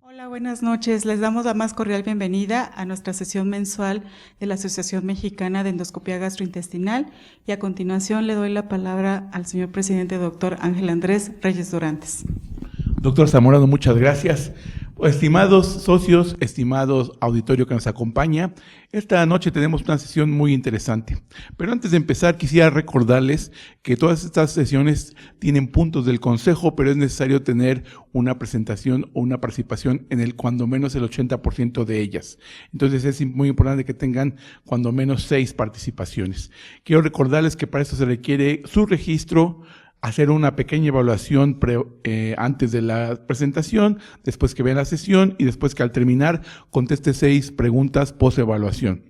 Hola, buenas noches. Les damos la más cordial bienvenida a nuestra sesión mensual de la Asociación Mexicana de Endoscopía Gastrointestinal y a continuación le doy la palabra al señor presidente doctor Ángel Andrés Reyes Dorantes. Doctor Zamorano, muchas gracias. Estimados socios, estimados auditorio que nos acompaña, esta noche tenemos una sesión muy interesante. Pero antes de empezar, quisiera recordarles que todas estas sesiones tienen puntos del consejo, pero es necesario tener una presentación o una participación en el cuando menos el 80% de ellas. Entonces es muy importante que tengan cuando menos 6 participaciones. Quiero recordarles que para esto se requiere su registro, hacer una pequeña evaluación antes de la presentación, después que vean la sesión y después que al terminar conteste 6 preguntas post-evaluación.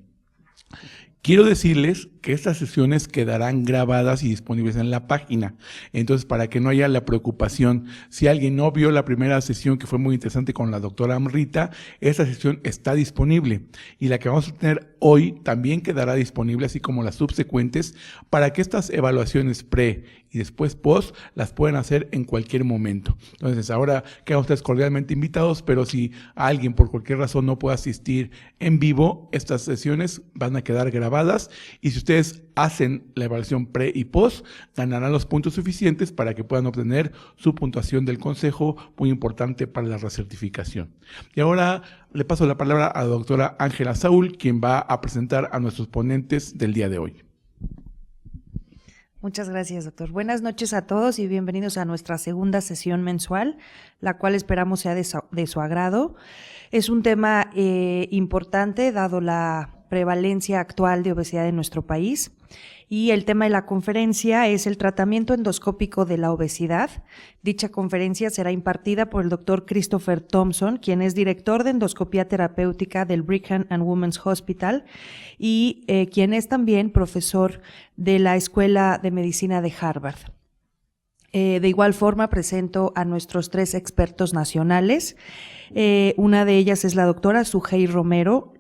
Quiero decirles que estas sesiones quedarán grabadas y disponibles en la página. Entonces, para que no haya la preocupación, si alguien no vio la primera sesión que fue muy interesante con la doctora Amrita, esta sesión está disponible. Y la que vamos a tener hoy también quedará disponible, así como las subsecuentes, para que estas evaluaciones pre y después post las puedan hacer en cualquier momento. Entonces, ahora quedan ustedes cordialmente invitados, pero si alguien por cualquier razón no puede asistir en vivo, estas sesiones van a quedar grabadas y si ustedes hacen la evaluación pre y post, ganarán los puntos suficientes para que puedan obtener su puntuación del consejo, muy importante para la recertificación. Y ahora le paso la palabra a la doctora Ángela Saúl, quien va a presentar a nuestros ponentes del día de hoy. Muchas gracias, doctor. Buenas noches a todos y bienvenidos a nuestra segunda sesión mensual, la cual esperamos sea de su agrado. Es un tema importante, dado la prevalencia actual de obesidad en nuestro país. Y el tema de la conferencia es el tratamiento endoscópico de la obesidad. Dicha conferencia será impartida por el doctor Christopher Thompson, quien es director de endoscopía terapéutica del Brigham and Women's Hospital y quien es también profesor de la Escuela de Medicina de Harvard. De igual forma, presento a nuestros 3 expertos nacionales. Una de ellas es la doctora Sujei Romero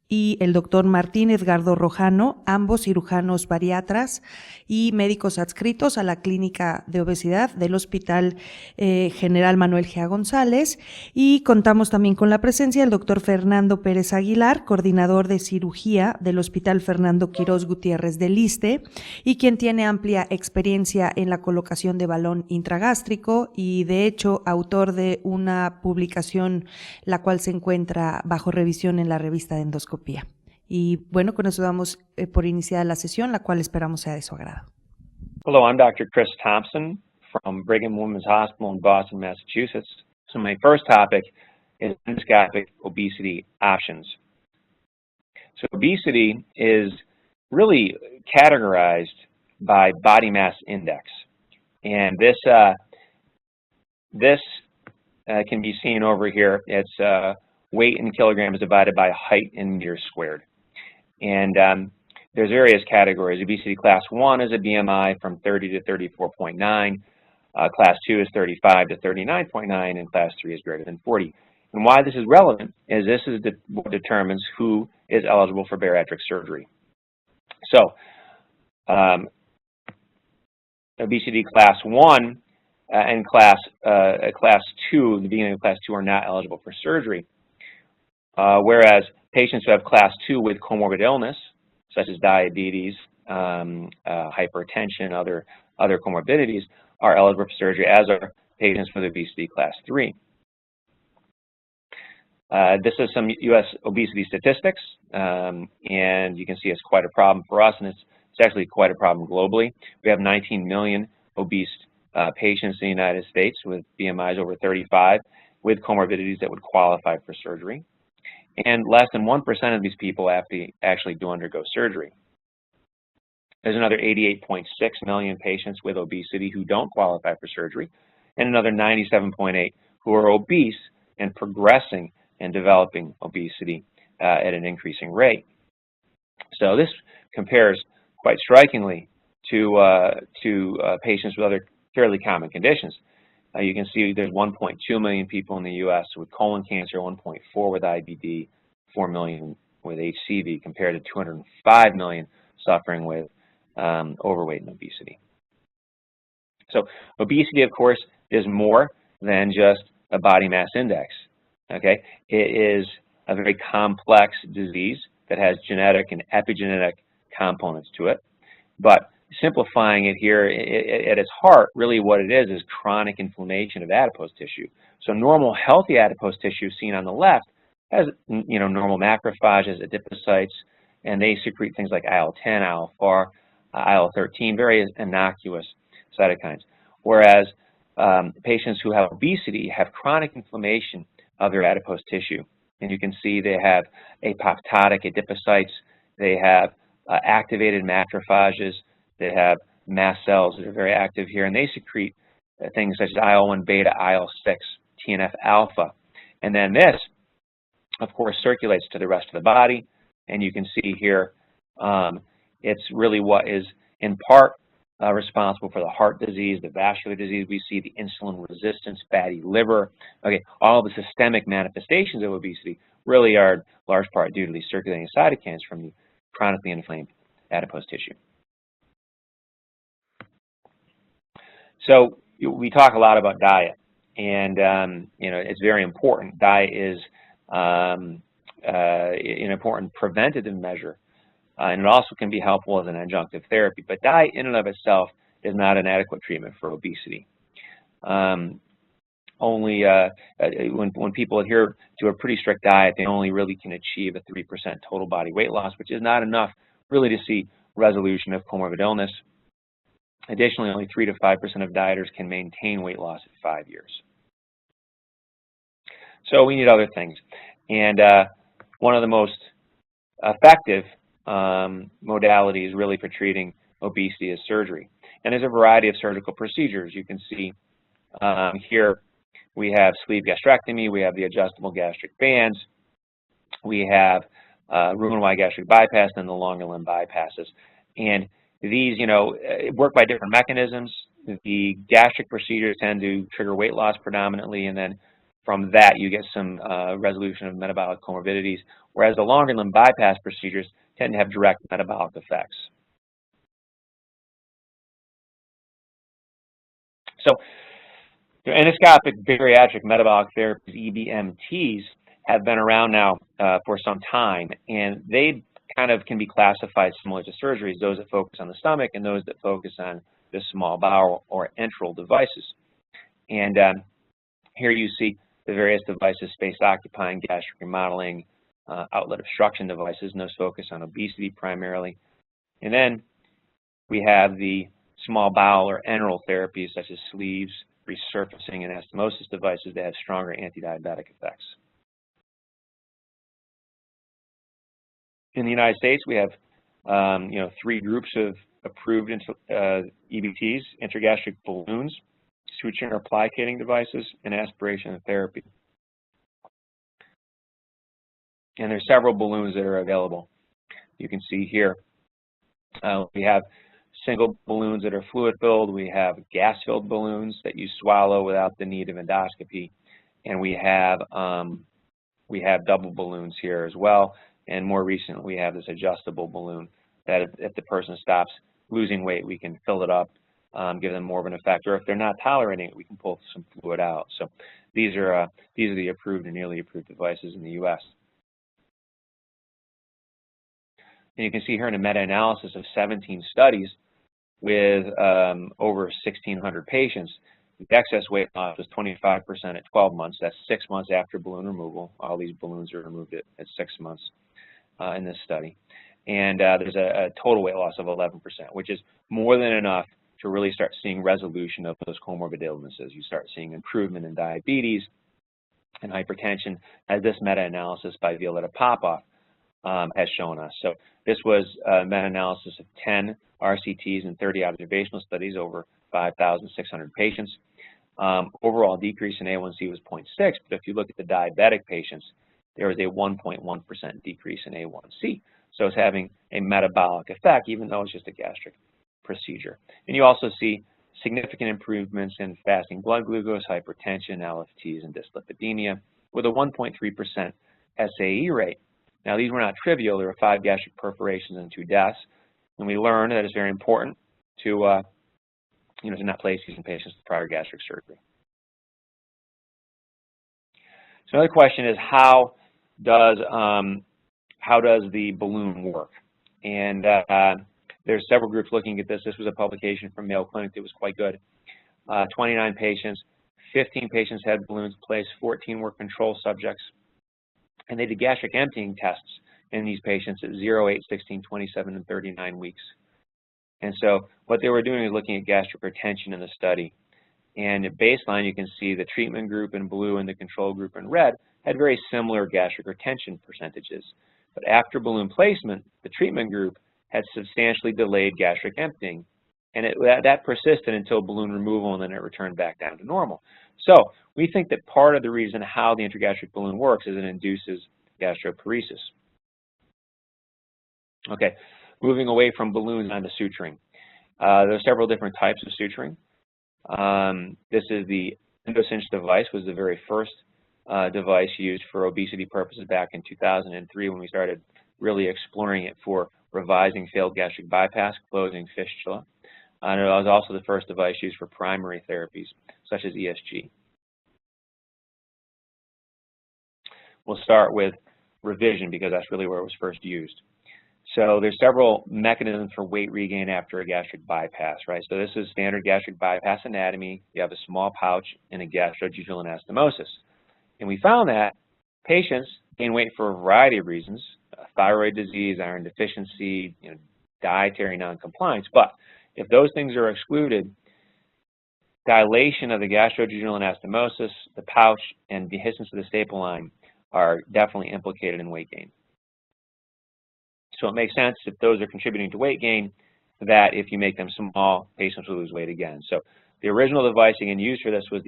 y el doctor Martín Edgardo Rojano, ambos cirujanos bariatras y médicos adscritos a la Clínica de Obesidad del Hospital General Manuel G. González. Y contamos también con la presencia del doctor Fernando Pérez Aguilar, coordinador de cirugía del Hospital Fernando Quirós Gutiérrez del ISSSTE y quien tiene amplia experiencia en la colocación de balón intragástrico y de hecho autor de una publicación la cual se encuentra bajo revisión en la revista de endoscopía. Y bueno, con eso damos por iniciada la sesión, la cual esperamos sea de su agrado. Hello, I'm Dr. Chris Thompson from Brigham Women's Hospital in Boston, Massachusetts. So my first topic is endoscopic obesity options. So obesity is really categorized by body mass index. And this can be seen over here. It's weight in kilograms divided by height in meters squared. And there's various categories. Obesity class 1 is a BMI from 30 to 34.9. Class 2 is 35 to 39.9, and class 3 is greater than 40. And why this is relevant is this is what determines who is eligible for bariatric surgery. So, obesity class 1 and class 2, the beginning of class 2, are not eligible for surgery. Whereas patients who have class 2 with comorbid illness, such as diabetes, hypertension, other comorbidities, are eligible for surgery, as are patients with obesity class 3. This is some U.S. obesity statistics, and you can see it's quite a problem for us, and it's actually quite a problem globally. We have 19 million obese patients in the United States with BMIs over 35 with comorbidities that would qualify for surgery. And less than 1% of these people actually do undergo surgery. There's another 88.6 million patients with obesity who don't qualify for surgery, and another 97.8 who are obese and progressing and developing obesity at an increasing rate. So this compares quite strikingly to patients with other fairly common conditions. You can see there's 1.2 million people in the U.S. with colon cancer, 1.4 with IBD, 4 million with HCV, compared to 205 million suffering with overweight and obesity. So obesity, of course, is more than just a body mass index. Okay, it is a very complex disease that has genetic and epigenetic components to it. But simplifying it here, at its heart, really what it is chronic inflammation of adipose tissue. So normal, healthy adipose tissue seen on the left has, normal macrophages, adipocytes, and they secrete things like IL-10, IL-4, IL-13, very innocuous cytokines. Whereas patients who have obesity have chronic inflammation of their adipose tissue. And you can see they have apoptotic adipocytes, they have activated macrophages, they have mast cells that are very active here, and they secrete things such as IL-1 beta, IL-6, TNF-alpha. And then this, of course, circulates to the rest of the body, and you can see here it's really what is in part responsible for the heart disease, the vascular disease. We see the insulin resistance, fatty liver. Okay, all the systemic manifestations of obesity really are in large part due to these circulating cytokines from the chronically inflamed adipose tissue. So we talk a lot about diet, and it's very important. Diet is an important preventative measure. And it also can be helpful as an adjunctive therapy. But diet in and of itself is not an adequate treatment for obesity. When people adhere to a pretty strict diet, they only really can achieve a 3% total body weight loss, which is not enough really to see resolution of comorbid illness. Additionally, only 3 to 5% of dieters can maintain weight loss at 5 years. So we need other things. And one of the most effective modalities really for treating obesity is surgery. And there's a variety of surgical procedures. You can see here we have sleeve gastrectomy, we have the adjustable gastric bands, we have Roux-en-Y gastric bypass, and the longer limb bypasses. And these, work by different mechanisms. The gastric procedures tend to trigger weight loss predominantly, and then from that you get some resolution of metabolic comorbidities, whereas the longer limb bypass procedures tend to have direct metabolic effects. So the endoscopic bariatric metabolic therapies, EBMTs, have been around now for some time, and they kind of can be classified similar to surgeries, those that focus on the stomach and those that focus on the small bowel or enteral devices. And here you see the various devices: space-occupying, gastric remodeling, outlet obstruction devices, and those focus on obesity primarily. And then we have the small bowel or enteral therapies such as sleeves, resurfacing, and anastomosis devices that have stronger anti-diabetic effects. In the United States, we have 3 groups of approved EBTs: intragastric balloons, suturing or plicating devices, and aspiration therapy. And there's several balloons that are available. You can see here we have single balloons that are fluid-filled. We have gas-filled balloons that you swallow without the need of endoscopy, and we have double balloons here as well. And more recently, we have this adjustable balloon that if the person stops losing weight, we can fill it up, give them more of an effect, or if they're not tolerating it, we can pull some fluid out. So these are the approved and nearly approved devices in the U.S. And you can see here in a meta-analysis of 17 studies with over 1,600 patients, the excess weight loss was 25% at 12 months. That's 6 months after balloon removal. All these balloons are removed at 6 months in this study. And there's a total weight loss of 11%, which is more than enough to really start seeing resolution of those comorbid illnesses. You start seeing improvement in diabetes and hypertension, as this meta-analysis by Violetta Popoff has shown us. So this was a meta-analysis of 10 RCTs and 30 observational studies over 5,600 patients. Overall decrease in A1C was 0.6, but if you look at the diabetic patients, there was a 1.1% decrease in A1C. So it's having a metabolic effect, even though it's just a gastric procedure. And you also see significant improvements in fasting blood glucose, hypertension, LFTs, and dyslipidemia, with a 1.3% SAE rate. Now, these were not trivial. There were 5 gastric perforations and 2 deaths. And we learned that it's very important to not place these in patients with prior gastric surgery. So another question is how does the balloon work? And there's several groups looking at this. This was a publication from Mayo Clinic that was quite good. 29 patients, 15 patients had balloons placed, 14 were control subjects. And they did gastric emptying tests in these patients at 0, 8, 16, 27, and 39 weeks. And so what they were doing is looking at gastric retention in the study. And at baseline, you can see the treatment group in blue and the control group in red had very similar gastric retention percentages. But after balloon placement, the treatment group had substantially delayed gastric emptying. And that persisted until balloon removal, and then it returned back down to normal. So we think that part of the reason how the intragastric balloon works is it induces gastroparesis. Okay, moving away from balloons onto suturing. There are several different types of suturing. This is the EndoCinch device, was the very first device used for obesity purposes back in 2003 when we started really exploring it for revising failed gastric bypass, closing fistula. And it was also the first device used for primary therapies, such as ESG. We'll start with revision because that's really where it was first used. So there's several mechanisms for weight regain after a gastric bypass, right? So this is standard gastric bypass anatomy. You have a small pouch and a gastroduodenal anastomosis. And we found that patients gain weight for a variety of reasons, thyroid disease, iron deficiency, dietary noncompliance. But if those things are excluded, dilation of the gastroduodenal anastomosis, the pouch, and dehiscence of the staple line are definitely implicated in weight gain. So it makes sense if those are contributing to weight gain that if you make them small, patients will lose weight again. So the original device again used for this was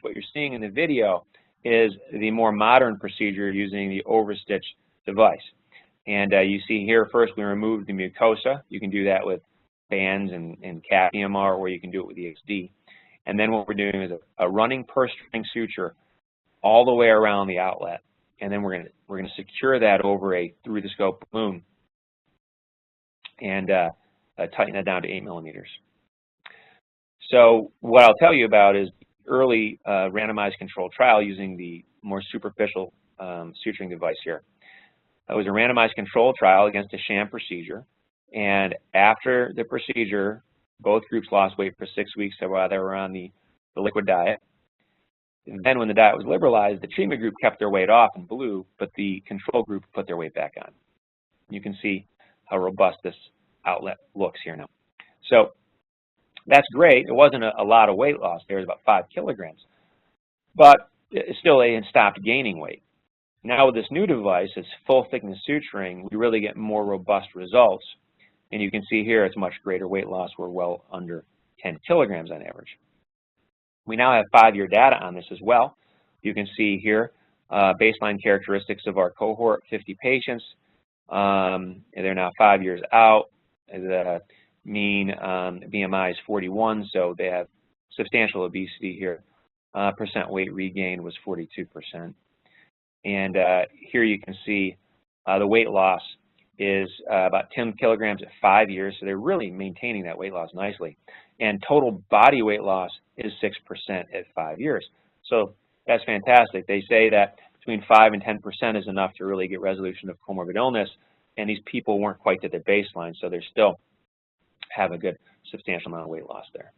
what you're seeing in the video is the more modern procedure using the overstitch device. And you see here first we removed the mucosa. You can do that with bands and CAP EMR, or you can do it with EXD. And then what we're doing is a running purse string suture all the way around the outlet. And then we're gonna secure that over a through the scope balloon and tighten that down to 8 millimeters. So what I'll tell you about is early randomized controlled trial using the more superficial suturing device here. It was a randomized controlled trial against a sham procedure. And after the procedure, both groups lost weight for 6 weeks while they were on the liquid diet. And then when the diet was liberalized, the treatment group kept their weight off in blue, but the control group put their weight back on. You can see how robust this outlet looks here now. So that's great. It wasn't a lot of weight loss. There was about 5 kilograms. But still, they had stopped gaining weight. Now with this new device, it's full thickness suturing, we really get more robust results. And you can see here it's much greater weight loss. We're well under 10 kilograms on average. We now have 5-year data on this as well. You can see here baseline characteristics of our cohort, 50 patients. And they're now 5 years out. The mean BMI is 41, so they have substantial obesity here. Percent weight regained was 42%. And here you can see the weight loss is about 10 kilograms at 5 years, so they're really maintaining that weight loss nicely. And total body weight loss is 6% at 5 years. So that's fantastic. They say that between 5 and 10% is enough to really get resolution of comorbid illness, and these people weren't quite at their baseline, so they still have a good substantial amount of weight loss there.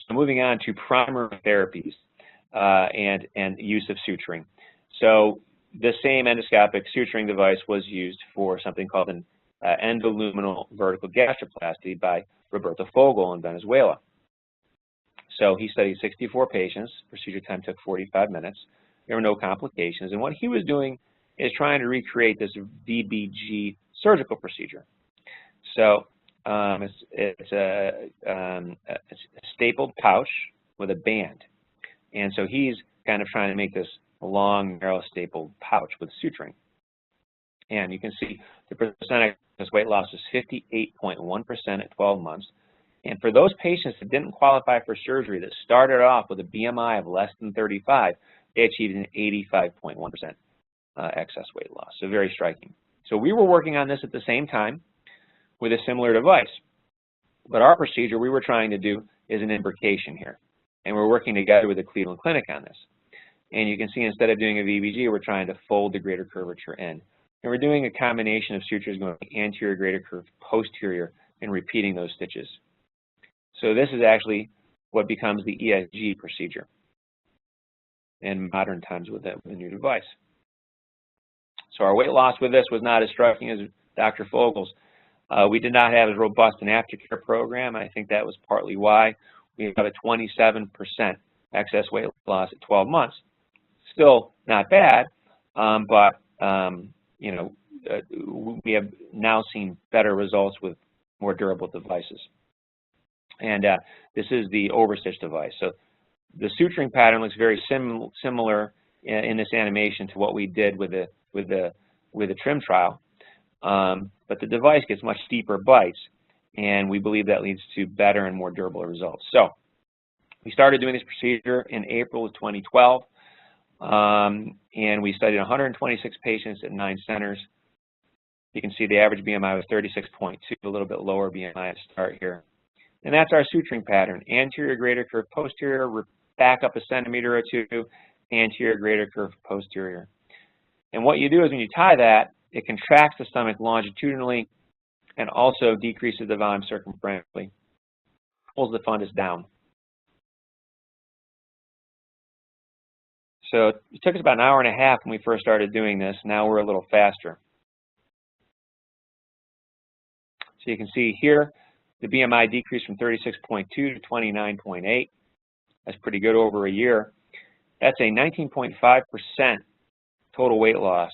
So moving on to primary therapies and use of suturing. So the same endoscopic suturing device was used for something called an endoluminal vertical gastroplasty by Roberto Fogel in Venezuela. So he studied 64 patients. Procedure time took 45 minutes. There were no complications. And what he was doing is trying to recreate this VBG surgical procedure. So it's a stapled pouch with a band. And so he's kind of trying to make this long, narrow stapled pouch with suturing. And you can see the percentage of weight loss was 58.1% at 12 months. And for those patients that didn't qualify for surgery that started off with a BMI of less than 35, they achieved an 85.1% excess weight loss. So very striking. So we were working on this at the same time with a similar device. But our procedure we were trying to do is an imbrication here. And we're working together with the Cleveland Clinic on this. And you can see instead of doing a VBG, we're trying to fold the greater curvature in. And we're doing a combination of sutures going anterior greater curve, posterior, and repeating those stitches. So this is actually what becomes the ESG procedure in modern times with the new device. So our weight loss with this was not as striking as Dr. Fogel's. We did not have as robust an aftercare program. I think that was partly why. We have a 27% excess weight loss at 12 months. Still not bad, but you know, we have now seen better results with more durable devices. And this is the overstitch device. So the suturing pattern looks very similar in this animation to what we did with the trim trial, but the device gets much deeper bites, and we believe that leads to better and more durable results. So we started doing this procedure in April of 2012, and we studied 126 patients at 9 centers. You can see the average BMI was 36.2, a little bit lower BMI at start here. And that's our suturing pattern: anterior greater curve, posterior, back up a centimeter or two, anterior greater curve, posterior. And what you do is when you tie that, it contracts the stomach longitudinally and also decreases the volume circumferentially, pulls the fundus down. So it took us about an hour and a half when we first started doing this. Now we're a little faster. So you can see here, the BMI decreased from 36.2 to 29.8. That's pretty good over a year. That's a 19.5% total weight loss.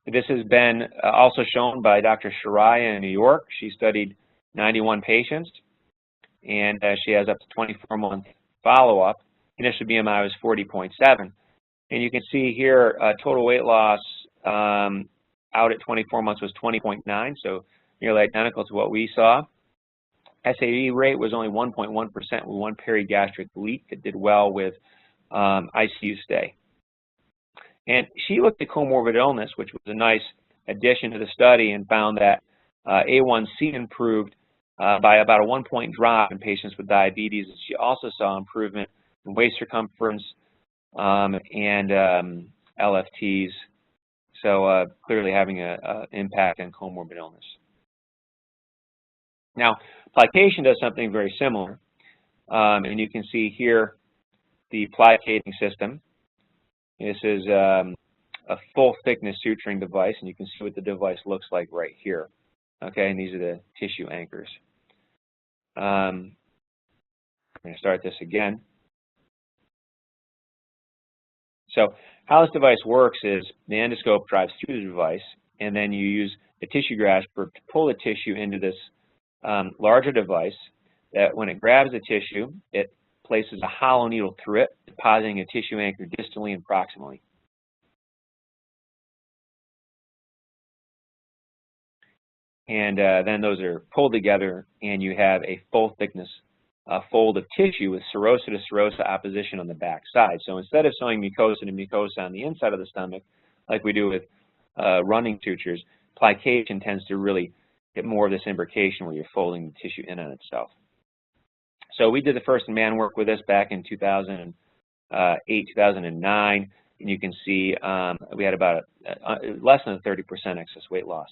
This has been also shown by Dr. Shariah in New York. She studied 91 patients, and she has up to 24-month follow-up. Initial BMI was 40.7. And you can see here, total weight loss out at 24 months was 20.9, so nearly identical to what we saw. SAE rate was only 1.1% with one perigastric leak that did well with ICU stay. And she looked at comorbid illness, which was a nice addition to the study, and found that A1C improved by about a 1-point drop in patients with diabetes. And she also saw improvement in waist circumference and LFTs, so clearly having an impact on comorbid illness. Now, plication does something very similar, and you can see here the plicating system. This is a full thickness suturing device, and you can see what the device looks like right here. Okay, and these are the tissue anchors. I'm going to start this again. So how this device works is the endoscope drives through the device, and then you use the tissue grasper to pull the tissue into this larger device that when it grabs the tissue, it places a hollow needle through it, depositing a tissue anchor distally and proximally. And then those are pulled together, and you have a full thickness fold of tissue with serosa to serosa opposition on the back side. So instead of sewing mucosa to mucosa on the inside of the stomach, like we do with running sutures, plication tends to really get more of this imbrication where you're folding the tissue in on itself. So we did the first in-man work with this back in 2008, 2009, and you can see we had about less than a 30% excess weight loss.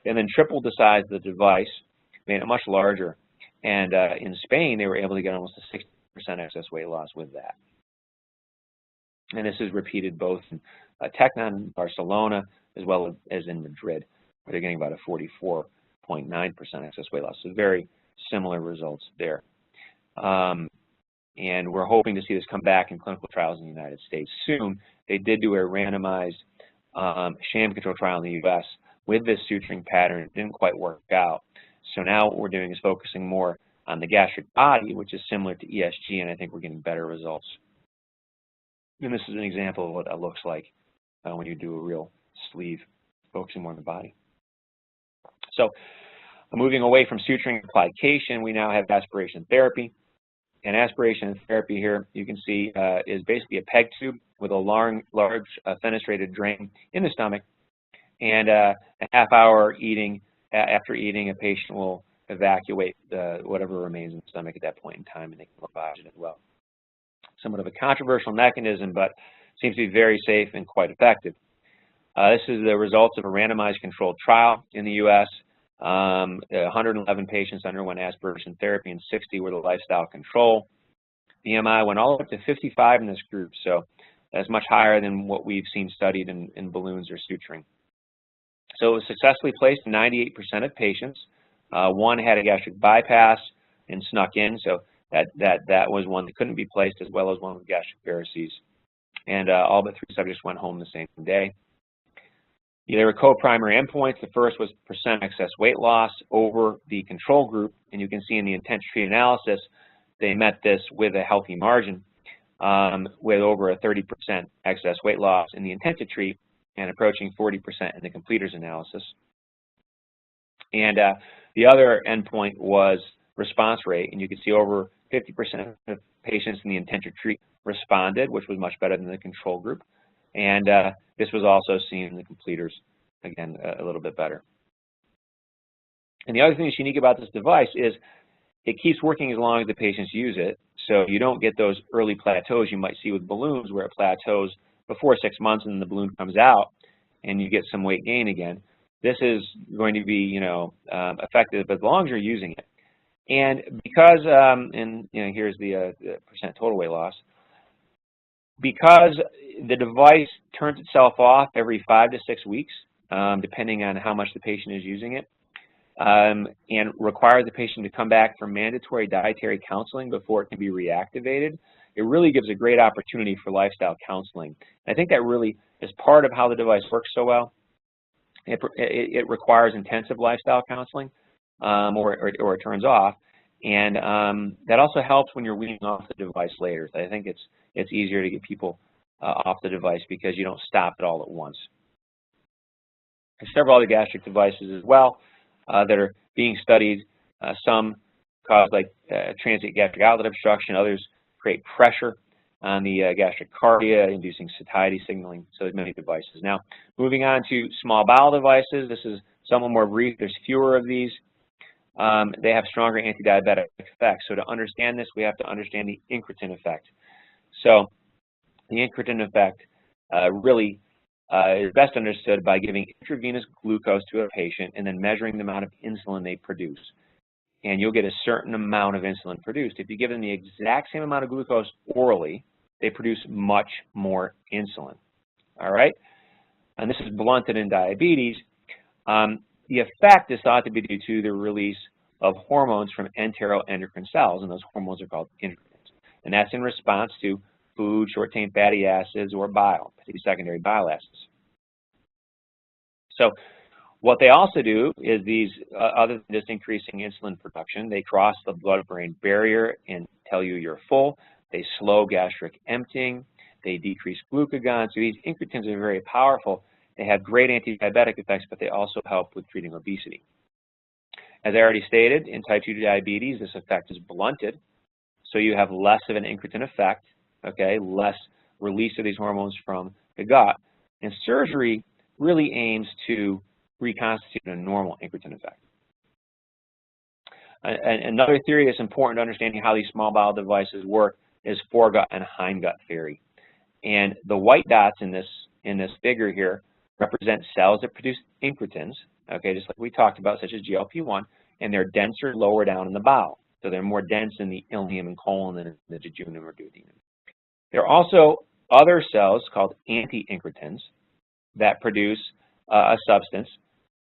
And then tripled the size of the device, made it much larger. And in Spain, they were able to get almost a 60% excess weight loss with that. And this is repeated both in Tecnon, Barcelona, as well as in Madrid, where they're getting about a 44.9% excess weight loss. So very similar results there. And we're hoping to see this come back in clinical trials in the United States soon. They did do a randomized sham control trial in the U.S. with this suturing pattern. It didn't quite work out. So now what we're doing is focusing more on the gastric body, which is similar to ESG, and I think we're getting better results. And this is an example of what that looks like when you do a real sleeve, focusing more on the body. So moving away from suturing and plication, we now have aspiration therapy. And aspiration therapy here, you can see, is basically a peg tube with a large fenestrated drain in the stomach. And a half hour after eating, a patient will evacuate whatever remains in the stomach at that point in time, and they can lavage it as well. somewhat of a controversial mechanism, but seems to be very safe and quite effective. This is the results of a randomized controlled trial in the U.S. 111 patients underwent aspiration therapy and 60 were the lifestyle control. BMI went all up to 55 in this group, so that's much higher than what we've seen studied in balloons or suturing. So it was successfully placed in 98% of patients. One had a gastric bypass and snuck in, so that was one that couldn't be placed, as well as one with gastric varices. And all but 3 subjects went home the same day. There were co-primary endpoints. The first was % excess weight loss over the control group, and you can see in the intent-to-treat analysis, they met this with a healthy margin, with over a 30% excess weight loss in the intent-to-treat and approaching 40% in the completers analysis. And the other endpoint was response rate, and you can see over 50% of patients in the intent-to-treat responded, which was much better than the control group. And this was also seen in the completers, again, a little bit better. And the other thing that's unique about this device is it keeps working as long as the patients use it, so you don't get those early plateaus you might see with balloons where it plateaus before 6 months and then the balloon comes out and you get some weight gain again. This is going to be, effective as long as you're using it. And because, here's the % total weight loss, because the device turns itself off every 5 to 6 weeks, depending on how much the patient is using it, and requires the patient to come back for mandatory dietary counseling before it can be reactivated, it really gives a great opportunity for lifestyle counseling. And I think that really is part of how the device works so well. It requires intensive lifestyle counseling, or it turns off, and that also helps when you're weaning off the device later. I think it's easier to get people off the device because you don't stop it all at once. There's several other gastric devices as well that are being studied. Some cause transient gastric outlet obstruction, others create pressure on the gastric cardia, inducing satiety signaling, so there's many devices. Now, moving on to small bowel devices, this is somewhat more brief. There's fewer of these. They have stronger anti-diabetic effects. So to understand this, we have to understand the incretin effect. So the incretin effect really is best understood by giving intravenous glucose to a patient and then measuring the amount of insulin they produce. And you'll get a certain amount of insulin produced. If you give them the exact same amount of glucose orally, they produce much more insulin. All right? And this is blunted in diabetes. The effect is thought to be due to the release of hormones from enteroendocrine cells, and those hormones are called incretins. And that's in response to food, short-chain fatty acids, or bile, particularly secondary bile acids. So what they also do is these, other than just increasing insulin production, they cross the blood-brain barrier and tell you you're full. They slow gastric emptying. They decrease glucagon. So these incretins are very powerful. They have great anti-diabetic effects, but they also help with treating obesity. As I already stated, in type 2 diabetes, this effect is blunted. So you have less of an incretin effect, okay, less release of these hormones from the gut. And surgery really aims to reconstitute a normal incretin effect. Another theory that's important to understanding how these small bowel devices work is foregut and hindgut theory. And the white dots in this figure here represent cells that produce incretins, okay, just like we talked about, such as GLP-1, and they're denser lower down in the bowel. So they're more dense in the ileum and colon than in the jejunum or duodenum. There are also other cells called anti-incretins that produce a substance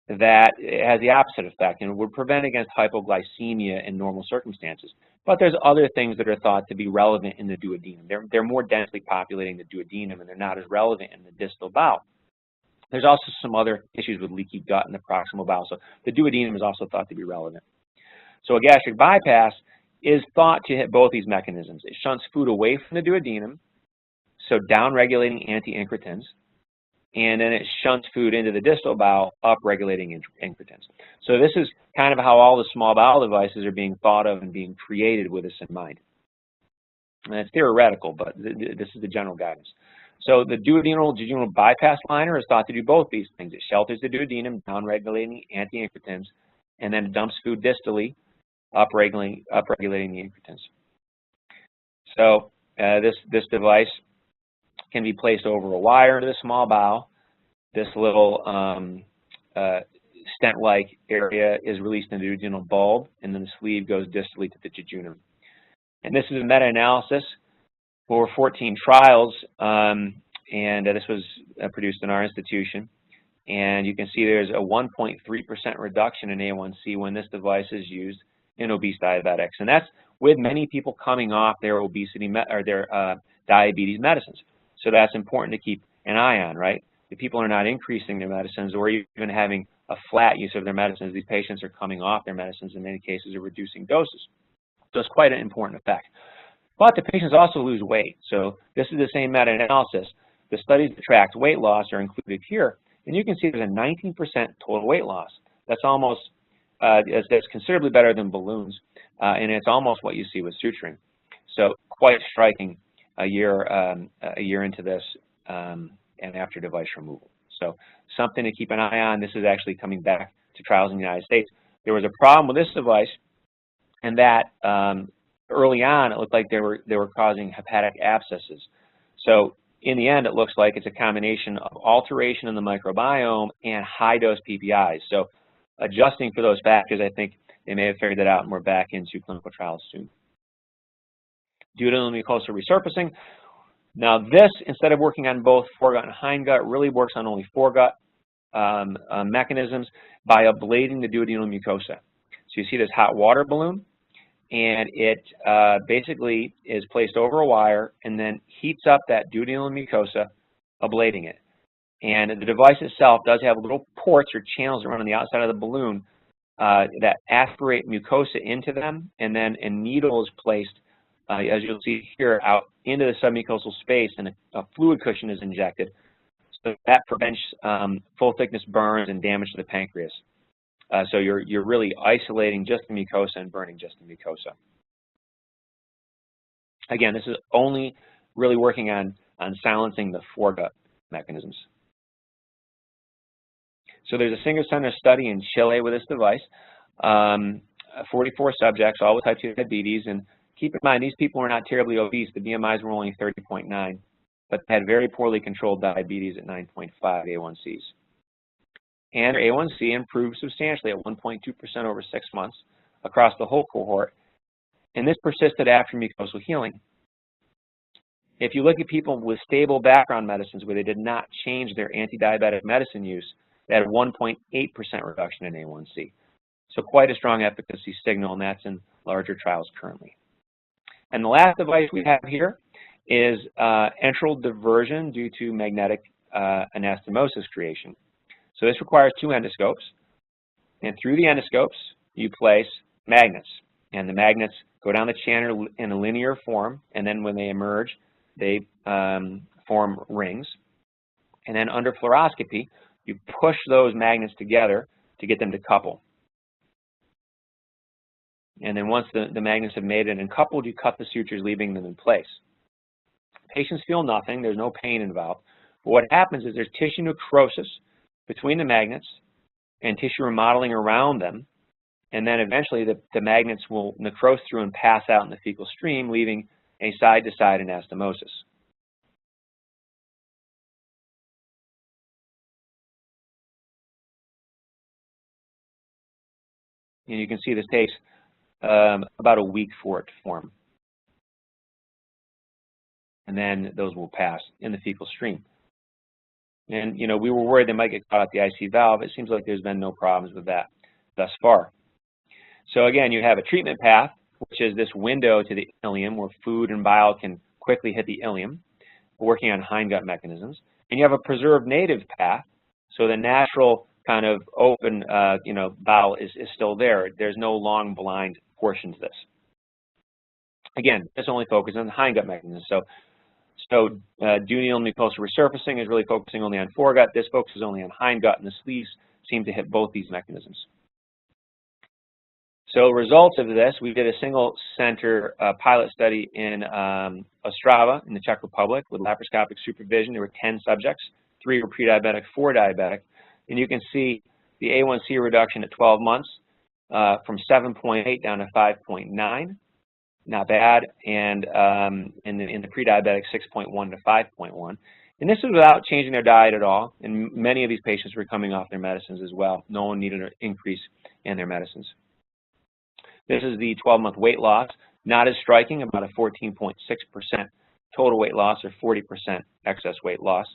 that has the opposite effect and would prevent against hypoglycemia in normal circumstances. But there's other things that are thought to be relevant in the duodenum. They're more densely populating the duodenum, and they're not as relevant in the distal bowel. There's also some other issues with leaky gut in the proximal bowel, so the duodenum is also thought to be relevant. So a gastric bypass is thought to hit both these mechanisms. It shunts food away from the duodenum, so down-regulating anti-incretins, and then it shunts food into the distal bowel, up-regulating incretins. So this is kind of how all the small bowel devices are being thought of and being created with this in mind. And it's theoretical, but this is the general guidance. So the duodenal jejunal bypass liner is thought to do both these things. It shelters the duodenum, down-regulating anti-incretins, and then dumps food distally, up-regulating the incretins. So This device can be placed over a wire into the small bowel. This little stent-like area is released into the duodenal bulb, and then the sleeve goes distally to the jejunum. And this is a meta-analysis for 14 trials, and this was produced in our institution. And you can see there's a 1.3% reduction in A1C when this device is used in obese diabetics, and that's with many people coming off their obesity or their diabetes medicines. So that's important to keep an eye on, right? If people are not increasing their medicines or even having a flat use of their medicines, these patients are coming off their medicines, in many cases are reducing doses. So it's quite an important effect. But the patients also lose weight. So this is the same meta-analysis. The studies that tracked weight loss are included here, and you can see there's a 19% total weight loss. That's almost, that's considerably better than balloons, and it's almost what you see with suturing. So quite striking a year into this and after device removal. So something to keep an eye on. This is actually coming back to trials in the United States. There was a problem with this device, and that early on it looked like they were causing hepatic abscesses. So in the end, it looks like it's a combination of alteration in the microbiome and high-dose PPIs. So adjusting for those factors, I think they may have figured that out, and we're back into clinical trials soon. Duodenal mucosal resurfacing. Now this, instead of working on both foregut and hindgut, really works on only foregut mechanisms by ablating the duodenal mucosa. So you see this hot water balloon, and it basically is placed over a wire and then heats up that duodenal mucosa, ablating it. And the device itself does have little ports or channels around on the outside of the balloon that aspirate mucosa into them, and then a needle is placed, as you'll see here, out into the submucosal space, and a fluid cushion is injected. So that prevents full thickness burns and damage to the pancreas. So you're really isolating just the mucosa and burning just the mucosa. Again, this is only really working on silencing the foregut mechanisms. So there's a single-center study in Chile with this device, 44 subjects, all with type 2 diabetes, and keep in mind these people were not terribly obese. The BMIs were only 30.9, but they had very poorly controlled diabetes at 9.5 A1Cs. And their A1C improved substantially at 1.2% over 6 months across the whole cohort, and this persisted after mucosal healing. If you look at people with stable background medicines where they did not change their anti-diabetic medicine use, they had a 1.8% reduction in A1C. So quite a strong efficacy signal, and that's in larger trials currently. And the last device we have here is enteral diversion due to magnetic anastomosis creation. So this requires 2 endoscopes, and through the endoscopes you place magnets, and the magnets go down the channel in a linear form, and then when they emerge they form rings, and then under fluoroscopy you push those magnets together to get them to couple. And then once the magnets have made it and coupled, you cut the sutures, leaving them in place. Patients feel nothing, there's no pain involved, but what happens is there's tissue necrosis between the magnets and tissue remodeling around them, and then eventually the magnets will necrose through and pass out in the fecal stream, leaving a side-to-side anastomosis. And you can see this takes about a week for it to form. And then those will pass in the fecal stream. And, you know, we were worried they might get caught at the IC valve. It seems like there's been no problems with that thus far. So again, you have a treatment path, which is this window to the ileum where food and bile can quickly hit the ileum, working on hindgut mechanisms. And you have a preserved native path, so the natural kind of open, bowel is still there. There's no long blind portion to this. Again, this only focuses on the hindgut mechanism. So duodenal mucosal resurfacing is really focusing only on foregut. This focuses only on hindgut, and the sleeves seem to hit both these mechanisms. So results of this, we did a single center pilot study in Ostrava in the Czech Republic with laparoscopic supervision. There were 10 subjects, 3 were pre-diabetic, 4 diabetic. And you can see the A1C reduction at 12 months from 7.8 down to 5.9. not bad, and in the pre-diabetic 6.1 to 5.1. And this is without changing their diet at all, and many of these patients were coming off their medicines as well. No one needed an increase in their medicines. This is the 12-month weight loss, not as striking, about a 14.6% total weight loss or 40% excess weight loss.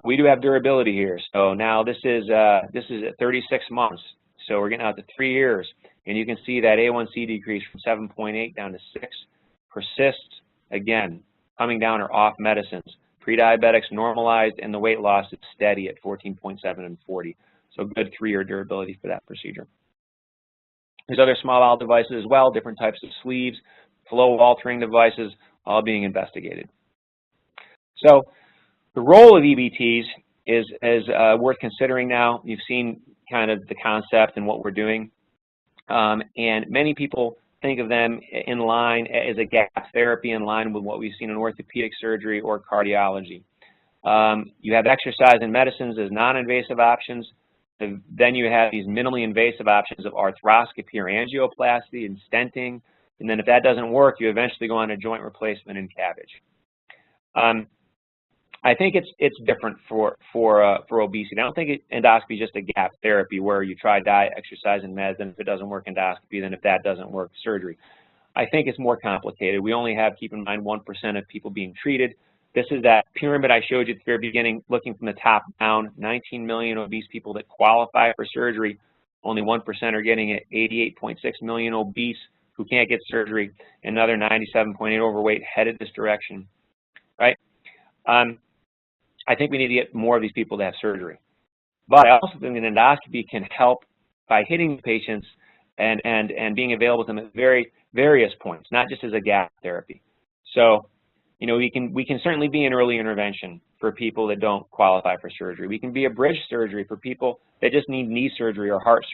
We do have durability here. So now this is at 36 months. So we're getting out to 3 years, and you can see that A1C decrease from 7.8 down to 6 persists, again, coming down or off medicines. Pre-diabetics normalized, and the weight loss is steady at 14.7 and 40. So good 3-year durability for that procedure. There's other small bowel devices as well, different types of sleeves, flow altering devices, all being investigated. So the role of EBTs is worth considering now. You've seen kind of the concept and what we're doing. And many people think of them in line as a gap therapy in line with what we've seen in orthopedic surgery or cardiology. You have exercise and medicines as non-invasive options. Then you have these minimally invasive options of arthroscopy or angioplasty and stenting. And then if that doesn't work, you eventually go on to joint replacement and CABG. I think it's different for obesity. I don't think endoscopy is just a gap therapy where you try diet, exercise, and meds, and if it doesn't work, endoscopy, then if that doesn't work, surgery. I think it's more complicated. We only have, keep in mind, 1% of people being treated. This is that pyramid I showed you at the very beginning, looking from the top down, 19 million obese people that qualify for surgery. Only 1% are getting it, 88.6 million obese who can't get surgery, another 97.8 overweight headed this direction, right? I think we need to get more of these people to have surgery. But I also think an endoscopy can help by hitting the patients and being available to them at various points, not just as a gap therapy. So, you know, we can certainly be an early intervention for people that don't qualify for surgery. We can be a bridge surgery for people that just need knee surgery or heart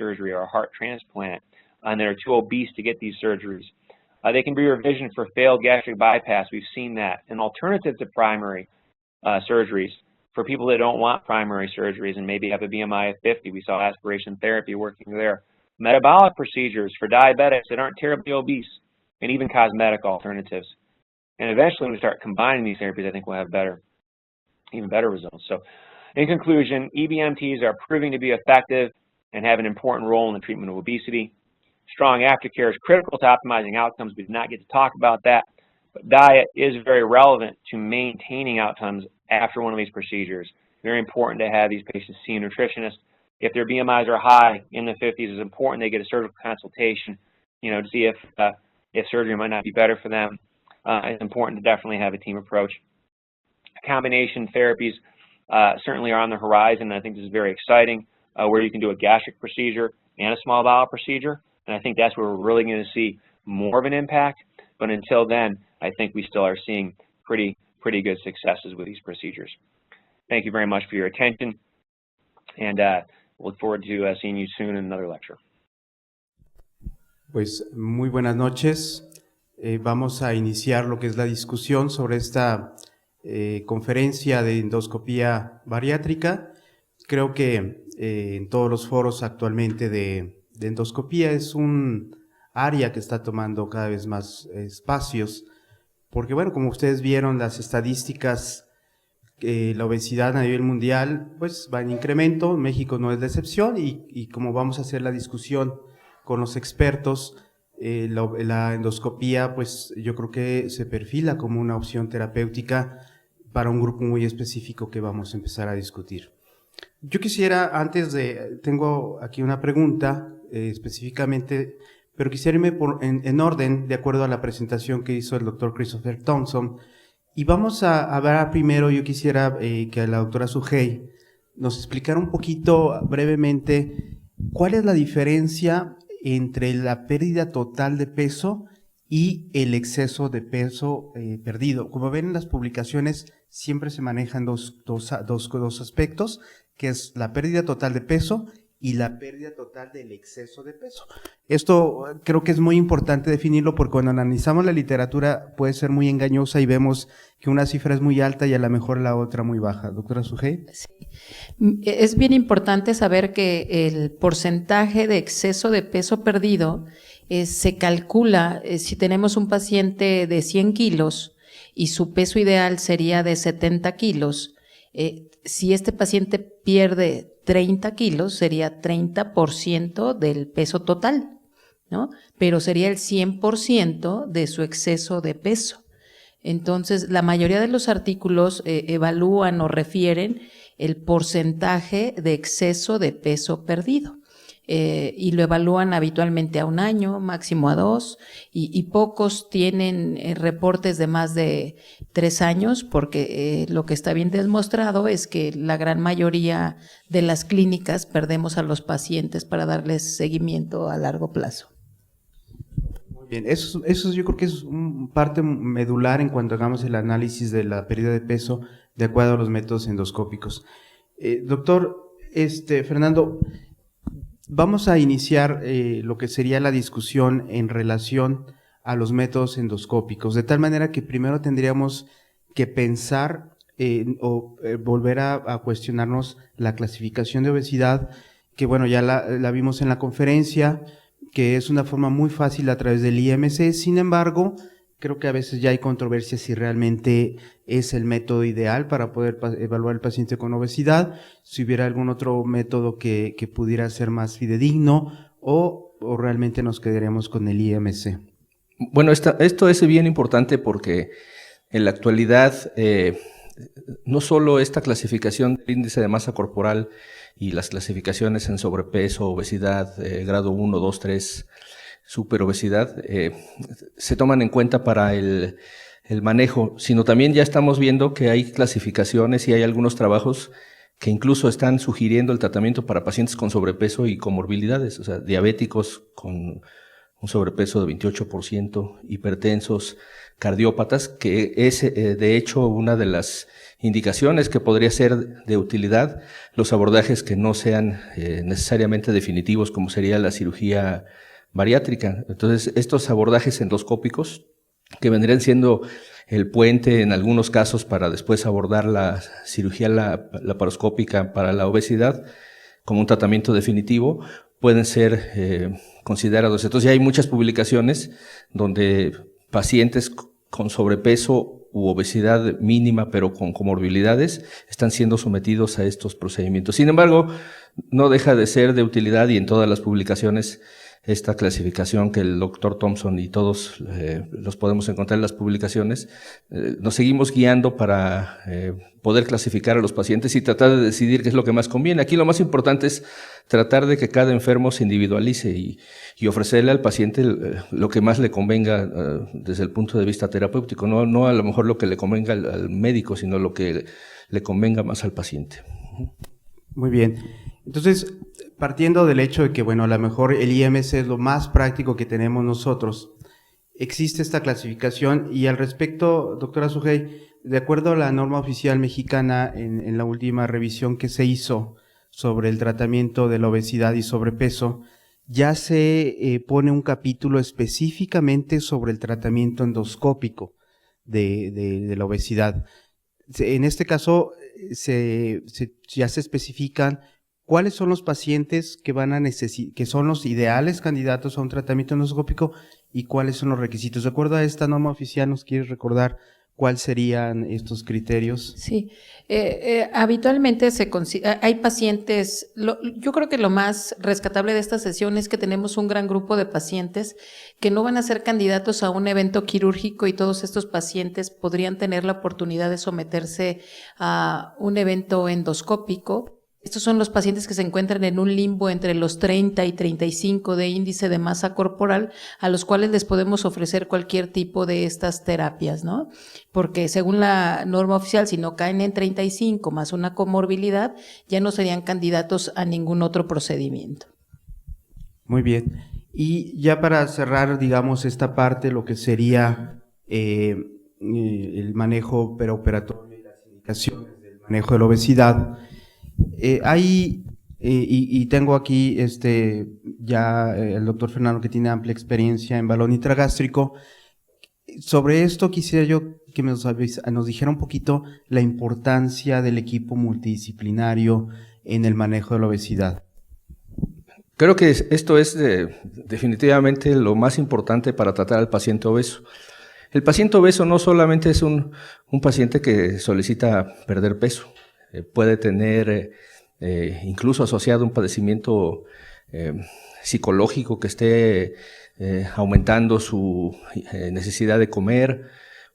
transplant and that are too obese to get these surgeries. They can be revision for failed gastric bypass. We've seen that. An alternative to primary surgeries for people that don't want primary surgeries and maybe have a BMI of 50. We saw aspiration therapy working there. Metabolic procedures for diabetics that aren't terribly obese, and even cosmetic alternatives. And eventually when we start combining these therapies, I think we'll have even better results. So in conclusion, EBMTs are proving to be effective and have an important role in the treatment of obesity. Strong aftercare is critical to optimizing outcomes. We did not get to talk about that. But diet is very relevant to maintaining outcomes after one of these procedures. Very important to have these patients see a nutritionist. If their BMIs are high in the 50s, it's important they get a surgical consultation, you know, to see if surgery might not be better for them. It's important to definitely have a team approach. Combination therapies certainly are on the horizon. I think this is very exciting, where you can do a gastric procedure and a small bowel procedure. And I think that's where we're really going to see more of an impact. But until then, I think we still are seeing pretty good successes with these procedures. Thank you very much for your attention, and look forward to seeing you soon in another lecture. Pues muy buenas noches. Vamos a iniciar lo que es la discusión sobre esta conferencia de endoscopía bariátrica. Creo que en todos los foros actualmente de endoscopía es un área que está tomando cada vez más espacios, porque bueno, como ustedes vieron, las estadísticas, la obesidad a nivel mundial pues va en incremento. México no es la excepción, y como vamos a hacer la discusión con los expertos, la endoscopía pues yo creo que se perfila como una opción terapéutica para un grupo muy específico que vamos a empezar a discutir. Yo quisiera, tengo aquí una pregunta específicamente, pero quisiera irme en orden, de acuerdo a la presentación que hizo el doctor Christopher Thompson. Y vamos a hablar primero, yo quisiera que la doctora Suhey nos explicara un poquito brevemente cuál es la diferencia entre la pérdida total de peso y el exceso de peso perdido. Como ven en las publicaciones, siempre se manejan dos aspectos, que es la pérdida total de peso y la pérdida total del exceso de peso. Esto creo que es muy importante definirlo porque cuando analizamos la literatura puede ser muy engañosa y vemos que una cifra es muy alta y a lo mejor la otra muy baja. Doctora Sujei. Sí. Es bien importante saber que el porcentaje de exceso de peso perdido se calcula si tenemos un paciente de 100 kilos y su peso ideal sería de 70 kilos. Si este paciente pierde 30 kilos, sería 30% del peso total, ¿no? Pero sería el 100% de su exceso de peso. Entonces, la mayoría de los artículos evalúan o refieren el porcentaje de exceso de peso perdido. Y lo evalúan habitualmente a 1 año, máximo a 2, y pocos tienen reportes de más de 3 años, porque lo que está bien demostrado es que la gran mayoría de las clínicas perdemos a los pacientes para darles seguimiento a largo plazo. Muy bien, eso yo creo que es parte medular en cuanto hagamos el análisis de la pérdida de peso de acuerdo a los métodos endoscópicos. Doctor Fernando, vamos a iniciar lo que sería la discusión en relación a los métodos endoscópicos, de tal manera que primero tendríamos que pensar volver a cuestionarnos la clasificación de obesidad, que bueno, ya la vimos en la conferencia, que es una forma muy fácil a través del IMC. Sin embargo, creo que a veces ya hay controversia si realmente es el método ideal para poder evaluar al paciente con obesidad, si hubiera algún otro método que pudiera ser más fidedigno o realmente nos quedaremos con el IMC. Bueno, esto es bien importante porque en la actualidad no solo esta clasificación del índice de masa corporal y las clasificaciones en sobrepeso, obesidad, grado 1, 2, 3, superobesidad, se toman en cuenta para el manejo, sino también ya estamos viendo que hay clasificaciones y hay algunos trabajos que incluso están sugiriendo el tratamiento para pacientes con sobrepeso y comorbilidades, o sea, diabéticos con un sobrepeso de 28%, hipertensos, cardiópatas, que es de hecho una de las indicaciones que podría ser de utilidad, los abordajes que no sean necesariamente definitivos, como sería la cirugía bariátrica. Entonces, estos abordajes endoscópicos, que vendrían siendo el puente en algunos casos para después abordar la cirugía laparoscópica para la obesidad como un tratamiento definitivo, pueden ser considerados. Entonces, ya hay muchas publicaciones donde pacientes con sobrepeso u obesidad mínima, pero con comorbilidades, están siendo sometidos a estos procedimientos. Sin embargo, no deja de ser de utilidad, y en todas las publicaciones esta clasificación que el doctor Thompson y todos los podemos encontrar en las publicaciones, nos seguimos guiando para poder clasificar a los pacientes y tratar de decidir qué es lo que más conviene. Aquí lo más importante es tratar de que cada enfermo se individualice y ofrecerle al paciente lo que más le convenga desde el punto de vista terapéutico, no a lo mejor lo que le convenga al médico, sino lo que le convenga más al paciente. Muy bien. Entonces, partiendo del hecho de que, bueno, a lo mejor el IMC es lo más práctico que tenemos nosotros, existe esta clasificación y al respecto, doctora Sujei, de acuerdo a la norma oficial mexicana en la última revisión que se hizo sobre el tratamiento de la obesidad y sobrepeso, ya se pone un capítulo específicamente sobre el tratamiento endoscópico de la obesidad. En este caso, ya se especifican cuáles son los pacientes que van a que son los ideales candidatos a un tratamiento endoscópico y cuáles son los requisitos. De acuerdo a esta norma oficial, ¿nos quieres recordar cuáles serían estos criterios? Sí, habitualmente hay pacientes, yo creo que lo más rescatable de esta sesión es que tenemos un gran grupo de pacientes que no van a ser candidatos a un evento quirúrgico y todos estos pacientes podrían tener la oportunidad de someterse a un evento endoscópico. Estos son los pacientes que se encuentran en un limbo entre los 30 y 35 de índice de masa corporal, a los cuales les podemos ofrecer cualquier tipo de estas terapias, ¿no? Porque según la norma oficial, si no caen en 35 más una comorbilidad, ya no serían candidatos a ningún otro procedimiento. Muy bien. Y ya para cerrar, digamos, esta parte, lo que sería el manejo peroperatorio y las indicaciones del manejo de la obesidad, hay Y tengo aquí ya el doctor Fernando, que tiene amplia experiencia en balón intragástrico. Sobre esto quisiera yo que nos dijera un poquito la importancia del equipo multidisciplinario en el manejo de la obesidad. Creo que esto es definitivamente lo más importante para tratar al paciente obeso. El paciente obeso no solamente es un paciente que solicita perder peso, puede tener incluso asociado un padecimiento psicológico que esté aumentando su necesidad de comer,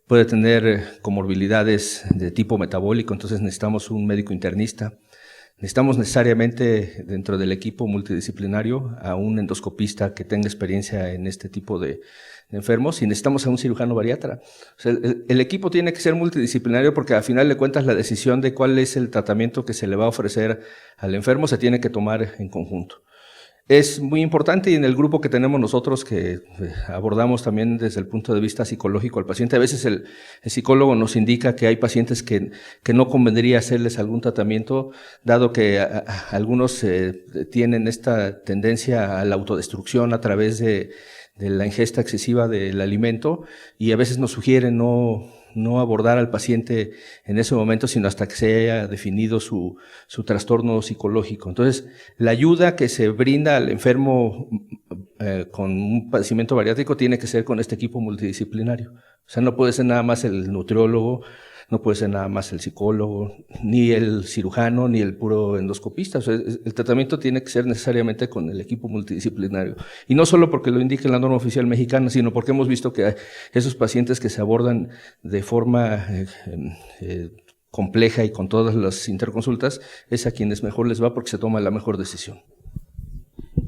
puede tener comorbilidades de tipo metabólico, entonces necesitamos un médico internista. Necesitamos necesariamente dentro del equipo multidisciplinario a un endoscopista que tenga experiencia en este tipo de enfermos y necesitamos a un cirujano bariatra. O sea, el equipo tiene que ser multidisciplinario porque al final de cuentas la decisión de cuál es el tratamiento que se le va a ofrecer al enfermo se tiene que tomar en conjunto. Es muy importante y en el grupo que tenemos nosotros que abordamos también desde el punto de vista psicológico al paciente, a veces el psicólogo nos indica que hay pacientes que no convendría hacerles algún tratamiento, dado que algunos tienen esta tendencia a la autodestrucción a través de la ingesta excesiva del alimento y a veces nos sugieren no abordar al paciente en ese momento, sino hasta que se haya definido su trastorno psicológico. Entonces, la ayuda que se brinda al enfermo con un padecimiento bariátrico tiene que ser con este equipo multidisciplinario. O sea, no puede ser nada más el nutriólogo, no puede ser nada más el psicólogo, ni el cirujano, ni el puro endoscopista. O sea, el tratamiento tiene que ser necesariamente con el equipo multidisciplinario. Y no solo porque lo indique la norma oficial mexicana, sino porque hemos visto que esos pacientes que se abordan de forma compleja y con todas las interconsultas, es a quienes mejor les va porque se toma la mejor decisión.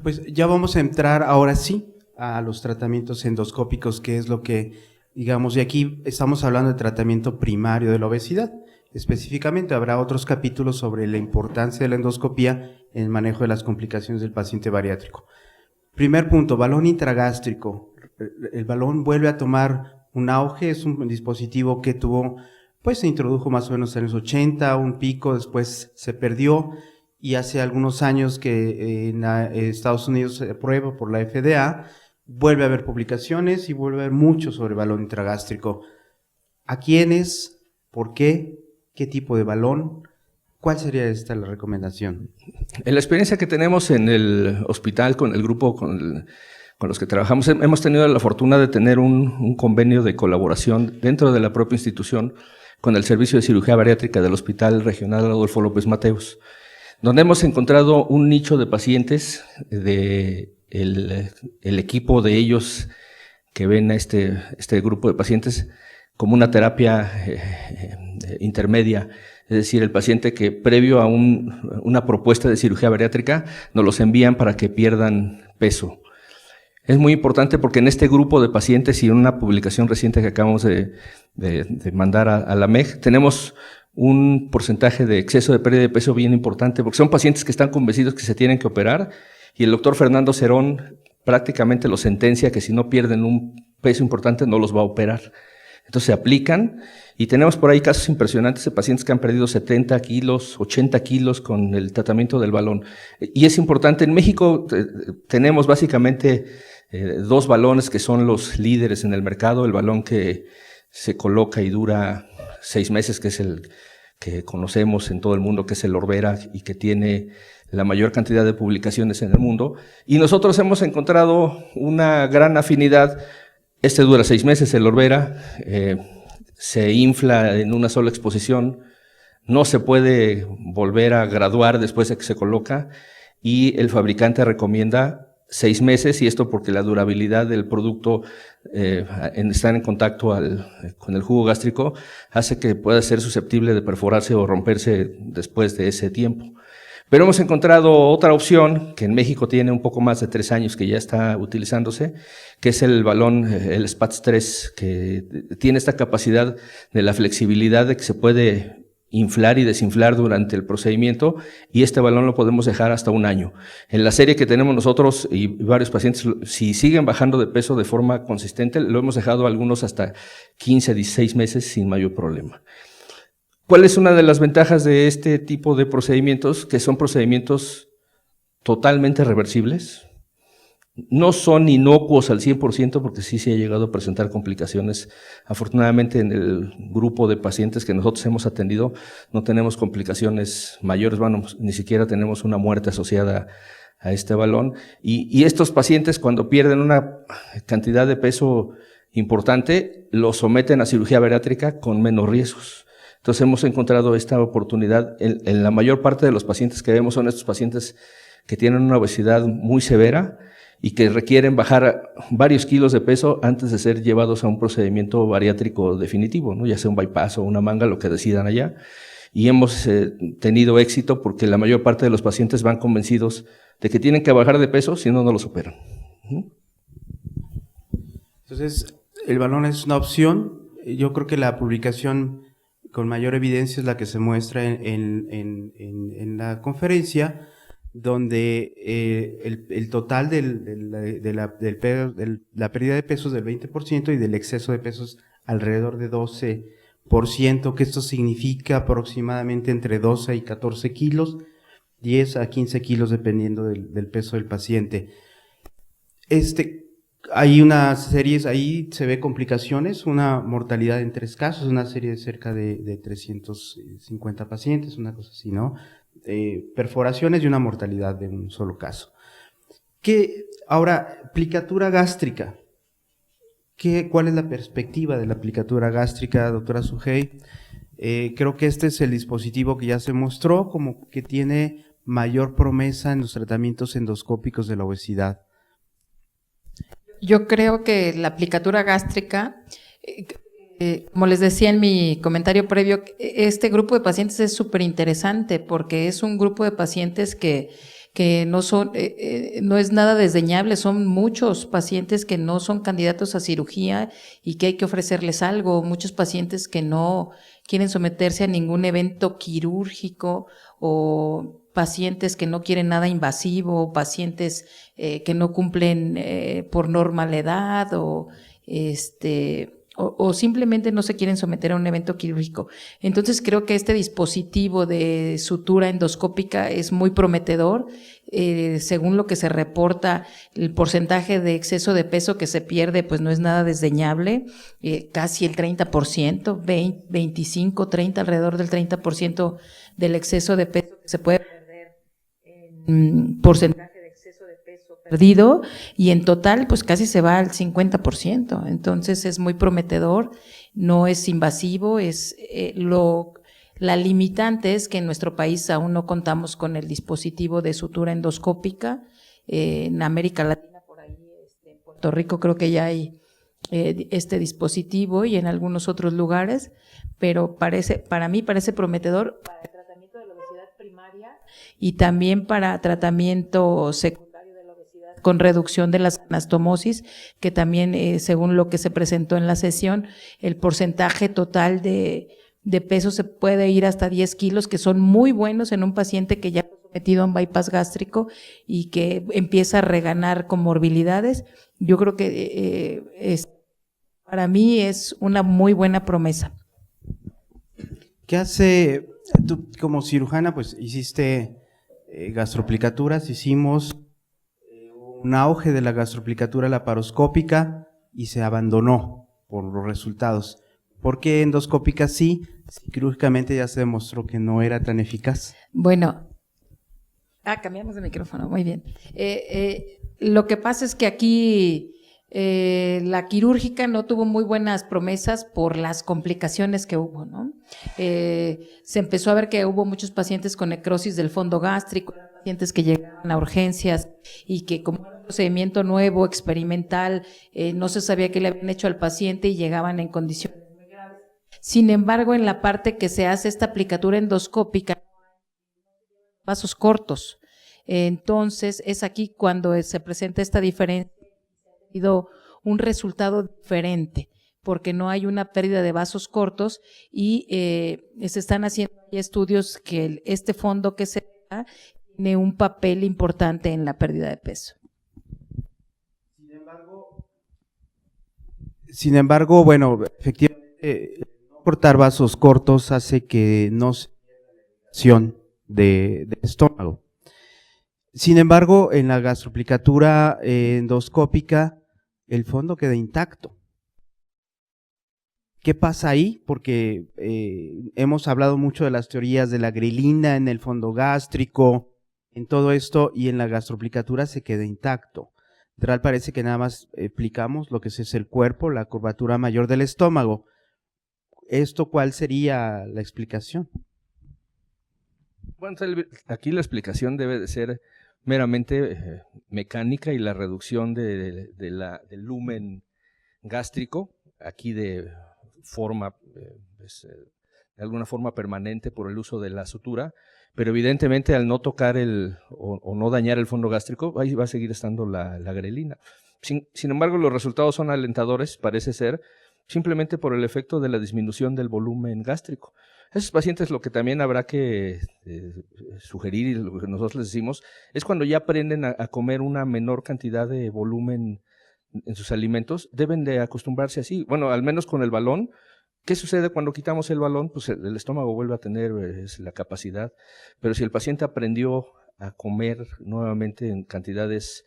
Pues ya vamos a entrar ahora sí a los tratamientos endoscópicos, que es lo que, digamos, y aquí estamos hablando de tratamiento primario de la obesidad. Específicamente habrá otros capítulos sobre la importancia de la endoscopía en el manejo de las complicaciones del paciente bariátrico. Primer punto, balón intragástrico. El balón vuelve a tomar un auge, es un dispositivo que se introdujo más o menos en los 80, un pico, después se perdió y hace algunos años que en Estados Unidos se aprueba por la FDA. Vuelve a haber publicaciones y vuelve a haber mucho sobre balón intragástrico. ¿A quiénes? ¿Por qué? ¿Qué tipo de balón? ¿Cuál sería la recomendación? En la experiencia que tenemos en el hospital con el grupo con los que trabajamos, hemos tenido la fortuna de tener un convenio de colaboración dentro de la propia institución con el Servicio de Cirugía Bariátrica del Hospital Regional Adolfo López Mateos, donde hemos encontrado un nicho de pacientes el equipo de ellos que ven a este grupo de pacientes como una terapia intermedia, es decir, el paciente que previo a una propuesta de cirugía bariátrica nos los envían para que pierdan peso. Es muy importante porque en este grupo de pacientes y en una publicación reciente que acabamos de mandar a la MEG, tenemos un porcentaje de exceso de pérdida de peso bien importante porque son pacientes que están convencidos que se tienen que operar. Y el doctor Fernando Cerón prácticamente lo sentencia que si no pierden un peso importante no los va a operar. Entonces se aplican y tenemos por ahí casos impresionantes de pacientes que han perdido 70 kilos, 80 kilos con el tratamiento del balón. Y es importante, en México tenemos básicamente dos balones que son los líderes en el mercado. El balón que se coloca y dura 6 meses, que es el que conocemos en todo el mundo, que es el Orbera y que tiene la mayor cantidad de publicaciones en el mundo, y nosotros hemos encontrado una gran afinidad. Este dura 6 meses, el Orbera, se infla en una sola exposición, no se puede volver a graduar después de que se coloca, y el fabricante recomienda 6 meses, y esto porque la durabilidad del producto, estar en contacto con el jugo gástrico, hace que pueda ser susceptible de perforarse o romperse después de ese tiempo. Pero hemos encontrado otra opción que en México tiene un poco más de 3 años que ya está utilizándose, que es el balón, el SPATS 3, que tiene esta capacidad de la flexibilidad de que se puede inflar y desinflar durante el procedimiento, y este balón lo podemos dejar hasta 1 año. En la serie que tenemos nosotros y varios pacientes, si siguen bajando de peso de forma consistente, lo hemos dejado algunos hasta 15, 16 meses sin mayor problema. ¿Cuál es una de las ventajas de este tipo de procedimientos? Que son procedimientos totalmente reversibles. No son inocuos al 100% porque sí se ha llegado a presentar complicaciones. Afortunadamente en el grupo de pacientes que nosotros hemos atendido no tenemos complicaciones mayores, bueno, ni siquiera tenemos una muerte asociada a este balón. Y estos pacientes cuando pierden una cantidad de peso importante, los someten a cirugía bariátrica con menos riesgos. Entonces hemos encontrado esta oportunidad en la mayor parte de los pacientes que vemos son estos pacientes que tienen una obesidad muy severa y que requieren bajar varios kilos de peso antes de ser llevados a un procedimiento bariátrico definitivo, ¿no? Ya sea un bypass o una manga, lo que decidan allá. Y hemos tenido éxito porque la mayor parte de los pacientes van convencidos de que tienen que bajar de peso, si no, no lo superan. Entonces, el balón es una opción. Yo creo que la publicación con mayor evidencia es la que se muestra en la conferencia, donde el total de la pérdida de pesos del 20% y del exceso de pesos alrededor de 12%, que esto significa aproximadamente entre 12 y 14 kilos, 10 a 15 kilos dependiendo del peso del paciente. Hay unas series, ahí se ve complicaciones, una mortalidad en 3 casos, una serie de cerca de 350 pacientes, una cosa así, ¿no? Perforaciones y una mortalidad de un solo caso. Ahora, aplicatura gástrica. ¿Cuál es la perspectiva de la aplicatura gástrica, doctora Sujei? Creo que este es el dispositivo que ya se mostró como que tiene mayor promesa en los tratamientos endoscópicos de la obesidad. Yo creo que la aplicatura gástrica, como les decía en mi comentario previo, este grupo de pacientes es súper interesante porque es un grupo de pacientes que no son, no es nada desdeñable, son muchos pacientes que no son candidatos a cirugía y que hay que ofrecerles algo, muchos pacientes que no quieren someterse a ningún evento quirúrgico o pacientes que no quieren nada invasivo, pacientes que no cumplen por norma la edad o simplemente no se quieren someter a un evento quirúrgico. Entonces creo que este dispositivo de sutura endoscópica es muy prometedor. Según lo que se reporta, el porcentaje de exceso de peso que se pierde pues no es nada desdeñable, casi el 30%, 20, 25, 30, alrededor del 30% del exceso de peso que se puede perder en porcentaje de exceso de peso perdido, y en total pues casi se va al 50%, entonces es muy prometedor, no es invasivo, la limitante es que en nuestro país aún no contamos con el dispositivo de sutura endoscópica. En América Latina, por ahí, en Puerto Rico creo que ya hay este dispositivo y en algunos otros lugares, pero para mí parece prometedor para el tratamiento de la obesidad primaria y también para tratamiento secundario de la obesidad con reducción de las anastomosis, que también según lo que se presentó en la sesión, el porcentaje total de peso se puede ir hasta 10 kilos, que son muy buenos en un paciente que ya fue sometido a un bypass gástrico y que empieza a reganar comorbilidades. Yo creo que para mí es una muy buena promesa. ¿Qué hace, tú como cirujana, pues hiciste gastroplicaturas, hicimos un auge de la gastroplicatura laparoscópica y se abandonó por los resultados? ¿Por qué endoscópica sí? Si quirúrgicamente ya se demostró que no era tan eficaz. Bueno, cambiamos de micrófono, muy bien. Lo que pasa es que aquí la quirúrgica no tuvo muy buenas promesas por las complicaciones que hubo, ¿no? Se empezó a ver que hubo muchos pacientes con necrosis del fondo gástrico, pacientes que llegaban a urgencias y que como era un procedimiento nuevo, experimental, no se sabía qué le habían hecho al paciente y llegaban en condiciones muy graves. Sin embargo, en la parte que se hace esta aplicatura endoscópica, vasos cortos. Entonces, es aquí cuando se presenta esta diferencia, ha tenido un resultado diferente, porque no hay una pérdida de vasos cortos y se están haciendo estudios que este fondo que se da tiene un papel importante en la pérdida de peso. Sin embargo, bueno, efectivamente, no cortar vasos cortos hace que no se pierda la irrigación del estómago. Sin embargo, en la gastroplicatura endoscópica, el fondo queda intacto. ¿Qué pasa ahí? Porque hemos hablado mucho de las teorías de la grelina en el fondo gástrico, en todo esto, y en la gastroplicatura se queda intacto. Real parece que nada más explicamos lo que es el cuerpo, la curvatura mayor del estómago. ¿Esto cuál sería la explicación? Bueno, aquí la explicación debe de ser meramente mecánica y la reducción del lumen gástrico, aquí de forma, de alguna forma permanente por el uso de la sutura, pero evidentemente al no tocar o no dañar el fondo gástrico, ahí va a seguir estando la grelina. Sin embargo, los resultados son alentadores, parece ser, simplemente por el efecto de la disminución del volumen gástrico. A esos pacientes lo que también habrá que sugerir, y lo que nosotros les decimos, es cuando ya aprenden a comer una menor cantidad de volumen en sus alimentos, deben de acostumbrarse así. Bueno, al menos con el balón. ¿Qué sucede cuando quitamos el balón? Pues el estómago vuelve a tener la capacidad, pero si el paciente aprendió a comer nuevamente en cantidades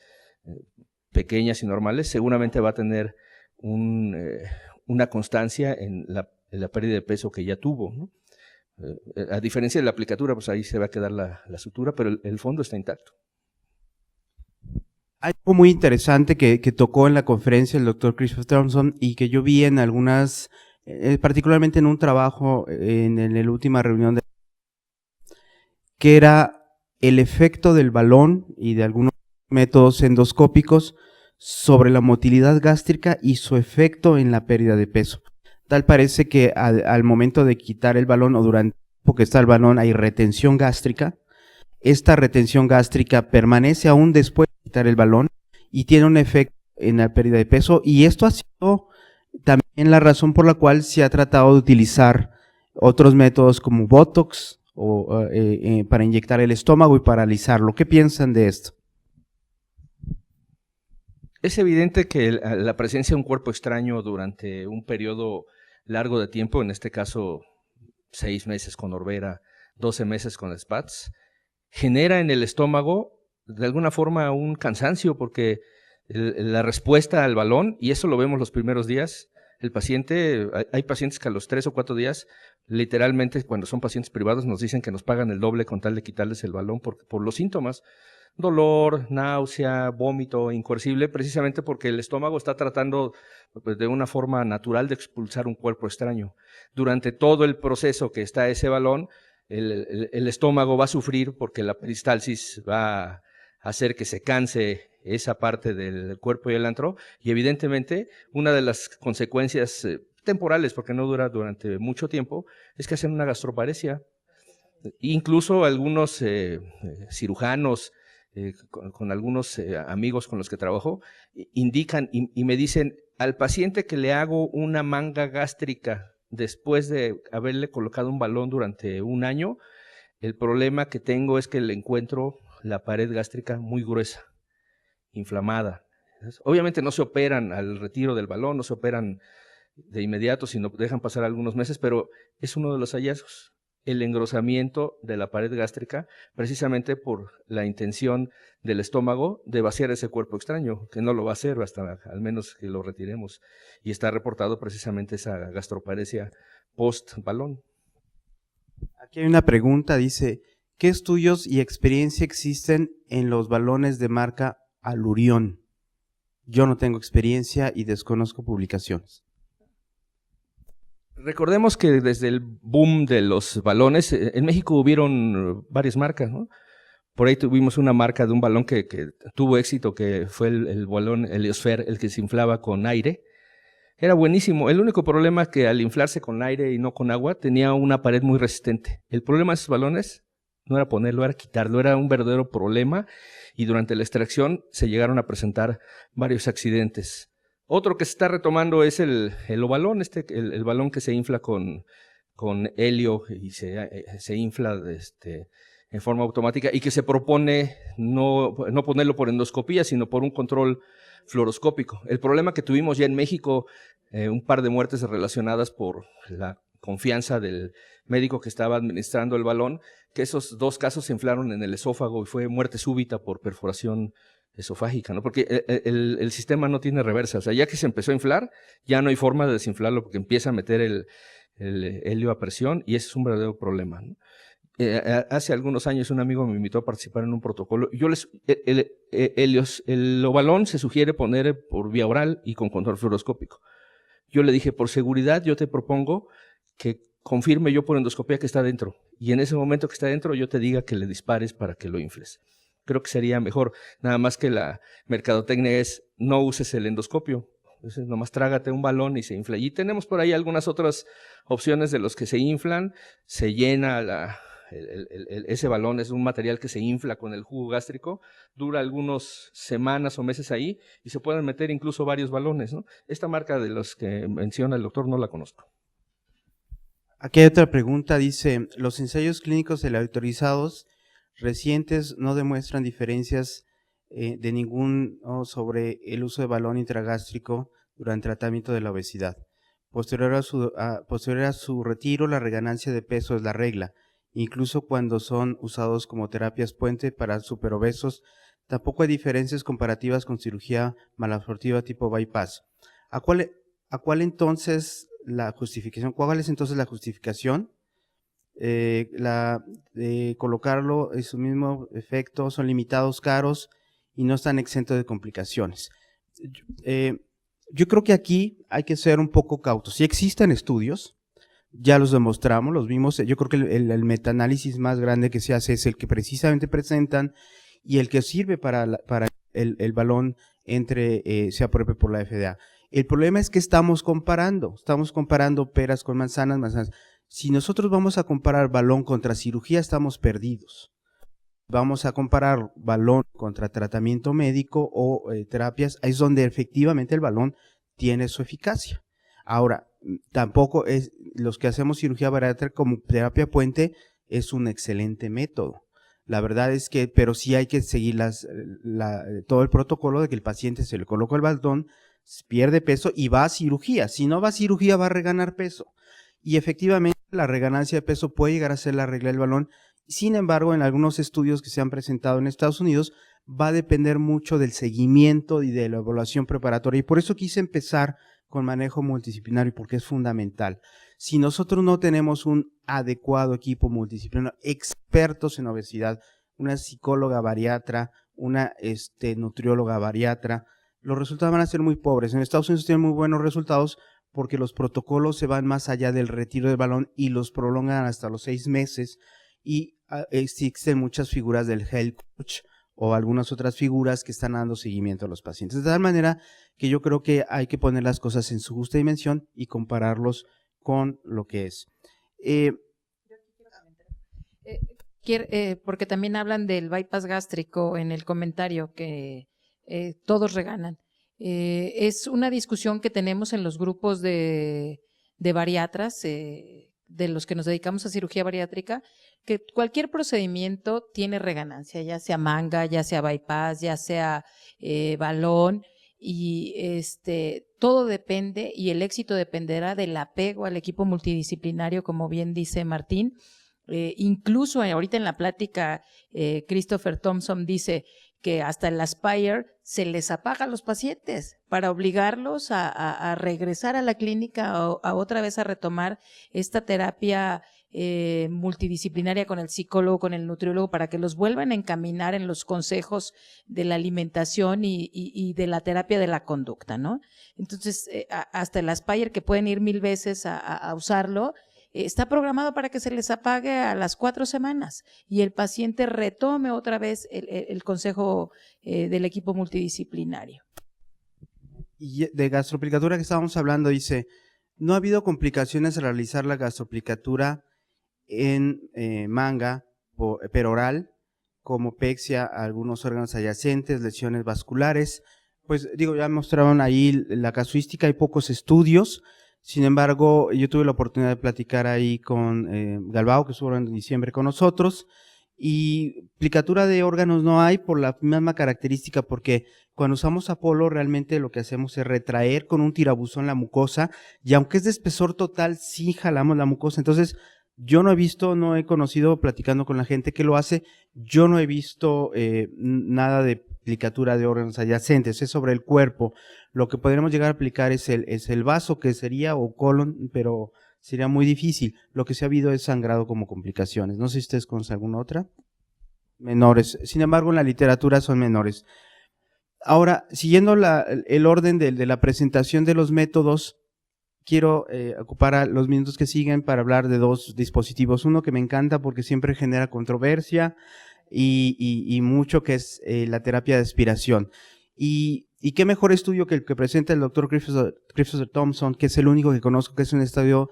pequeñas y normales, seguramente va a tener una constancia en la pérdida de peso que ya tuvo, ¿no? A diferencia de la aplicatura, pues ahí se va a quedar la sutura, pero el fondo está intacto. Hay algo muy interesante que tocó en la conferencia el doctor Christopher Thompson y que yo vi en algunas, particularmente en un trabajo en la última reunión, que era el efecto del balón y de algunos métodos endoscópicos sobre la motilidad gástrica y su efecto en la pérdida de peso. Tal parece que al momento de quitar el balón o durante el tiempo que está el balón hay retención gástrica. Esta retención gástrica permanece aún después de quitar el balón y tiene un efecto en la pérdida de peso, y esto ha sido también la razón por la cual se ha tratado de utilizar otros métodos como Botox para inyectar el estómago y paralizarlo. ¿Qué piensan de esto? Es evidente que la presencia de un cuerpo extraño durante un periodo largo de tiempo, en este caso 6 meses con Orbera, 12 meses con SPATS, genera en el estómago de alguna forma un cansancio, porque la respuesta al balón, y eso lo vemos los primeros días, hay pacientes que a los 3 o 4 días, literalmente cuando son pacientes privados nos dicen que nos pagan el doble con tal de quitarles el balón por los síntomas. Dolor, náusea, vómito incoercible, precisamente porque el estómago está tratando de una forma natural de expulsar un cuerpo extraño. Durante todo el proceso que está ese balón, el estómago va a sufrir porque la peristalsis va a hacer que se canse esa parte del cuerpo y el antro, y evidentemente una de las consecuencias temporales, porque no dura durante mucho tiempo, es que hacen una gastroparesia. Incluso algunos cirujanos, con algunos amigos con los que trabajo, indican y me dicen, al paciente que le hago una manga gástrica después de haberle colocado un balón durante un año, el problema que tengo es que le encuentro la pared gástrica muy gruesa, inflamada. Obviamente no se operan al retiro del balón, no se operan de inmediato, sino dejan pasar algunos meses, pero es uno de los hallazgos, el engrosamiento de la pared gástrica, precisamente por la intención del estómago de vaciar ese cuerpo extraño, que no lo va a hacer hasta al menos que lo retiremos. Y está reportado precisamente esa gastroparesia post-balón. Aquí hay una pregunta, dice, ¿qué estudios y experiencia existen en los balones de marca Allurion? Yo no tengo experiencia y desconozco publicaciones. Recordemos que desde el boom de los balones, en México hubieron varias marcas, ¿no? Por ahí tuvimos una marca de un balón que tuvo éxito, que fue el balón Heliosphere, el que se inflaba con aire. Era buenísimo. El único problema es que al inflarse con aire y no con agua, tenía una pared muy resistente. El problema de esos balones no era ponerlo, era quitarlo. Era un verdadero problema, y durante la extracción se llegaron a presentar varios accidentes. Otro que se está retomando es el ovalón, el balón que se infla con helio y se infla en forma automática, y que se propone no ponerlo por endoscopía, sino por un control fluoroscópico. El problema que tuvimos ya en México, un par de muertes relacionadas por la confianza del médico que estaba administrando el balón, que esos 2 casos se inflaron en el esófago y fue muerte súbita por perforación esofágica, ¿no? Porque el sistema no tiene reversa, o sea, ya que se empezó a inflar, ya no hay forma de desinflarlo porque empieza a meter el helio a presión y ese es un verdadero problema, ¿no? Hace algunos años un amigo me invitó a participar en un protocolo. El ovalón se sugiere poner por vía oral y con control fluoroscópico. Yo le dije, por seguridad, yo te propongo que confirme yo por endoscopía que está dentro. Y en ese momento que está dentro, yo te diga que le dispares para que lo infles. Creo que sería mejor. Nada más que la mercadotecnia es, no uses el endoscopio. Entonces, nomás trágate un balón y se infla. Y tenemos por ahí algunas otras opciones de los que se inflan. Se llena ese balón, es un material que se infla con el jugo gástrico, dura algunas semanas o meses ahí y se pueden meter incluso varios balones, ¿no? Esta marca de los que menciona el doctor no la conozco. Aquí hay otra pregunta, dice, los ensayos clínicos autorizados recientes no demuestran diferencias de ninguno sobre el uso de balón intragástrico durante el tratamiento de la obesidad. Posterior a su retiro, la reganancia de peso es la regla. Incluso cuando son usados como terapias puente para superobesos, tampoco hay diferencias comparativas con cirugía malabsortiva tipo bypass. ¿Cuál es entonces la justificación? ¿Cuál es entonces la justificación? De colocarlo en su mismo efecto, son limitados, caros y no están exentos de complicaciones. Yo creo que aquí hay que ser un poco cautos. Si existen estudios, ya los demostramos, los vimos. Yo creo que el metaanálisis más grande que se hace es el que precisamente presentan y el que sirve para el balón se apruebe por la FDA. El problema es que estamos comparando peras con manzanas. Si nosotros vamos a comparar balón contra cirugía, estamos perdidos. Vamos a comparar balón contra tratamiento médico o terapias, es donde efectivamente el balón tiene su eficacia. Ahora, tampoco es, los que hacemos cirugía bariátrica como terapia puente es un excelente método. La verdad es que, pero sí hay que seguir todo el protocolo de que el paciente se le coloca el balón, pierde peso y va a cirugía. Si no va a cirugía, va a reganar peso. Y efectivamente la reganancia de peso puede llegar a ser la regla del balón. Sin embargo, en algunos estudios que se han presentado en Estados Unidos, va a depender mucho del seguimiento y de la evaluación preparatoria. Y por eso quise empezar con manejo multidisciplinario, porque es fundamental. Si nosotros no tenemos un adecuado equipo multidisciplinario, expertos en obesidad, una psicóloga bariatra, una nutrióloga bariatra, los resultados van a ser muy pobres. En Estados Unidos tienen muy buenos resultados porque los protocolos se van más allá del retiro del balón y los prolongan hasta los 6 meses y existen muchas figuras del health coach o algunas otras figuras que están dando seguimiento a los pacientes. De tal manera que yo creo que hay que poner las cosas en su justa dimensión y compararlos con lo que es. Porque también hablan del bypass gástrico en el comentario que todos reganan. Es una discusión que tenemos en los grupos de bariatras, de los que nos dedicamos a cirugía bariátrica, que cualquier procedimiento tiene reganancia, ya sea manga, ya sea bypass, ya sea balón, y todo depende y el éxito dependerá del apego al equipo multidisciplinario, como bien dice Martín. Incluso ahorita en la plática, Christopher Thompson dice que hasta el Aspire se les apaga a los pacientes para obligarlos a regresar a la clínica o a otra vez a retomar esta terapia multidisciplinaria con el psicólogo, con el nutriólogo, para que los vuelvan a encaminar en los consejos de la alimentación y de la terapia de la conducta, ¿no? Entonces, hasta el Aspire, que pueden ir 1000 veces a usarlo, está programado para que se les apague a las 4 semanas y el paciente retome otra vez el consejo del equipo multidisciplinario. Y de gastroplicatura que estábamos hablando, dice, no ha habido complicaciones al realizar la gastroplicatura en manga peroral, como pexia, algunos órganos adyacentes, lesiones vasculares. Pues digo, ya mostraron ahí la casuística, hay pocos estudios. Sin embargo, yo tuve la oportunidad de platicar ahí con Galbao, que estuvo en diciembre con nosotros, Y plicatura de órganos no hay por la misma característica, porque cuando usamos Apolo realmente lo que hacemos es retraer con un tirabuzón la mucosa, y aunque es de espesor total, sí jalamos la mucosa. Entonces, yo no he visto, no he conocido, platicando con la gente que lo hace, yo no he visto nada de plicatura de órganos adyacentes, es sobre el cuerpo. Lo que podríamos llegar a aplicar es el vaso, que sería, o colon, pero sería muy difícil. Lo que sí ha habido es sangrado como complicaciones. No sé si ustedes conocen alguna otra. Menores. Sin embargo, en la literatura son menores. Ahora, siguiendo el orden de la presentación de los métodos, quiero ocupar los minutos que siguen para hablar de dos dispositivos. Uno que me encanta porque siempre genera controversia y mucho, que es la terapia de aspiración. Y qué mejor estudio que el que presenta el doctor Christopher Thompson, que es el único que conozco, que es un estudio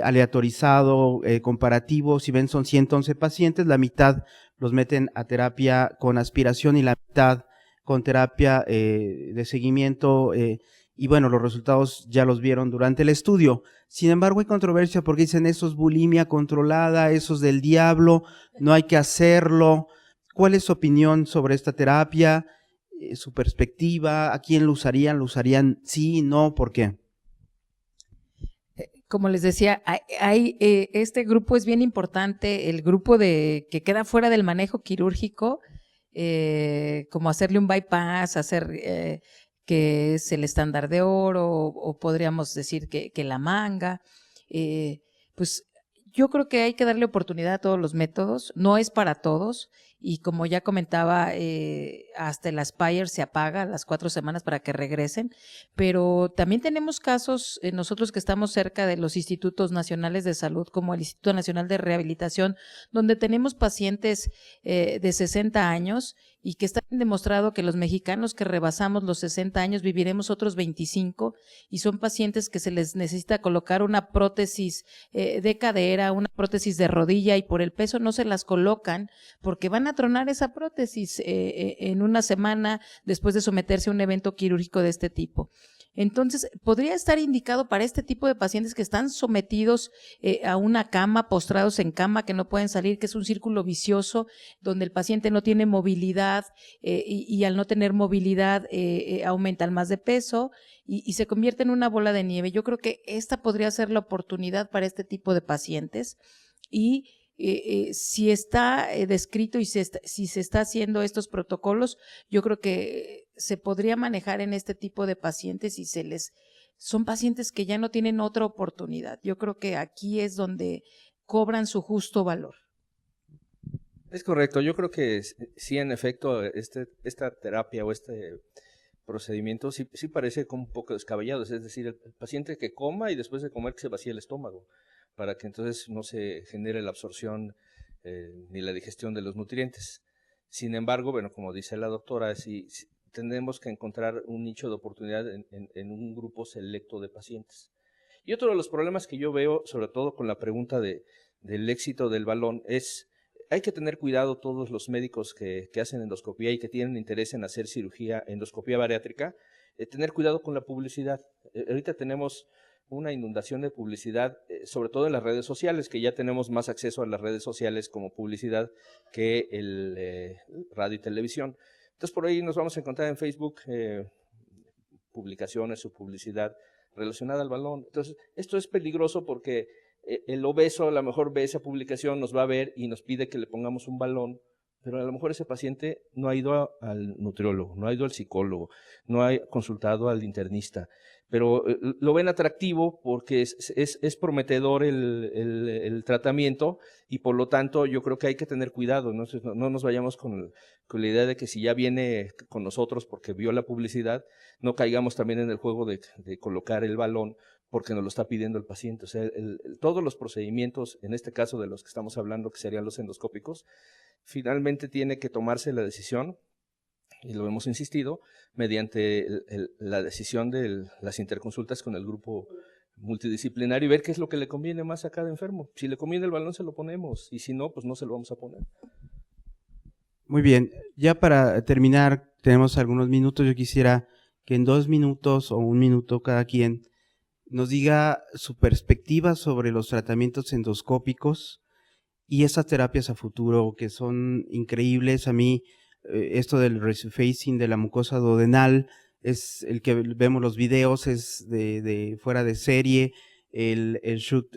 aleatorizado, comparativo. Si ven, son 111 pacientes, la mitad los meten a terapia con aspiración y la mitad con terapia de seguimiento, y bueno, los resultados ya los vieron durante el estudio. Sin embargo, hay controversia porque dicen esos bulimia controlada, esos del diablo, no hay que hacerlo. ¿Cuál es su opinión sobre esta terapia? Su perspectiva, ¿a quién lo usarían? ¿Lo usarían sí, no? ¿Por qué? Como les decía, este grupo es bien importante, el grupo que queda fuera del manejo quirúrgico, como hacerle un bypass, hacer que es el estándar de oro, o podríamos decir que la manga. Pues yo creo que hay que darle oportunidad a todos los métodos, no es para todos, y como ya comentaba, hasta el Aspire se apaga a las 4 semanas para que regresen, pero también tenemos casos, nosotros que estamos cerca de los institutos nacionales de salud, como el Instituto Nacional de Rehabilitación, donde tenemos pacientes de 60 años y que está demostrado que los mexicanos que rebasamos los 60 años viviremos otros 25, y son pacientes que se les necesita colocar una prótesis de cadera, una prótesis de rodilla, y por el peso no se las colocan porque van a tronar esa prótesis en una semana después de someterse a un evento quirúrgico de este tipo. Entonces, podría estar indicado para este tipo de pacientes que están sometidos a una cama, postrados en cama, que no pueden salir, que es un círculo vicioso donde el paciente no tiene movilidad y al no tener movilidad aumenta el más de peso y se convierte en una bola de nieve. Yo creo que esta podría ser la oportunidad para este tipo de pacientes, y si está descrito y si se está haciendo estos protocolos, yo creo que se podría manejar en este tipo de pacientes, y son pacientes que ya no tienen otra oportunidad. Yo creo que aquí es donde cobran su justo valor. Es correcto, yo creo que sí, en efecto, esta terapia o este procedimiento sí parece como un poco descabellado, es decir, el paciente que coma y después de comer que se vacíe el estómago, para que entonces no se genere la absorción ni la digestión de los nutrientes. Sin embargo, bueno, como dice la doctora, sí tenemos que encontrar un nicho de oportunidad en un grupo selecto de pacientes. Y otro de los problemas que yo veo, sobre todo con la pregunta del éxito del balón, hay que tener cuidado todos los médicos que hacen endoscopía y que tienen interés en hacer cirugía, endoscopía bariátrica, tener cuidado con la publicidad. Ahorita tenemos una inundación de publicidad, sobre todo en las redes sociales, que ya tenemos más acceso a las redes sociales como publicidad que el radio y televisión. Entonces, por ahí nos vamos a encontrar en Facebook publicaciones o publicidad relacionada al balón. Entonces, esto es peligroso porque el obeso a lo mejor ve esa publicación, nos va a ver y nos pide que le pongamos un balón, pero a lo mejor ese paciente no ha ido al nutriólogo, no ha ido al psicólogo, no ha consultado al internista, pero lo ven atractivo porque es prometedor el tratamiento, y por lo tanto yo creo que hay que tener cuidado, no nos vayamos con la idea de que si ya viene con nosotros porque vio la publicidad, no caigamos también en el juego de colocar el balón porque nos lo está pidiendo el paciente. O sea, todos los procedimientos, en este caso de los que estamos hablando, que serían los endoscópicos, finalmente tiene que tomarse la decisión, y lo hemos insistido, mediante la decisión de las interconsultas con el grupo multidisciplinario y ver qué es lo que le conviene más a cada enfermo. Si le conviene el balón, se lo ponemos, y si no, pues no se lo vamos a poner. Muy bien, ya para terminar, tenemos algunos minutos. Yo quisiera que en 2 minutos o 1 minuto cada quien nos diga su perspectiva sobre los tratamientos endoscópicos y esas terapias a futuro que son increíbles. A mí, esto del resurfacing de la mucosa duodenal, es el que vemos los videos, es de fuera de serie, el shoot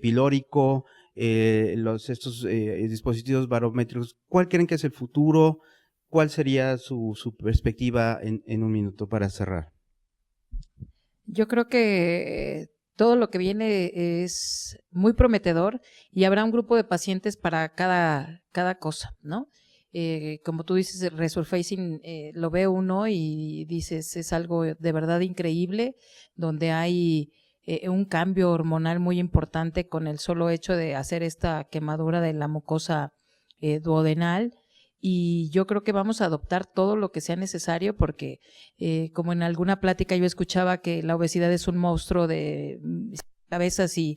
pilórico, estos dispositivos barométricos. ¿Cuál creen que es el futuro? ¿Cuál sería su perspectiva en un minuto para cerrar? Yo creo que todo lo que viene es muy prometedor y habrá un grupo de pacientes para cada cosa, ¿no? Como tú dices, el resurfacing lo ve uno y dices, es algo de verdad increíble, donde hay un cambio hormonal muy importante con el solo hecho de hacer esta quemadura de la mucosa duodenal. Y yo creo que vamos a adoptar todo lo que sea necesario porque como en alguna plática yo escuchaba que la obesidad es un monstruo de cabezas y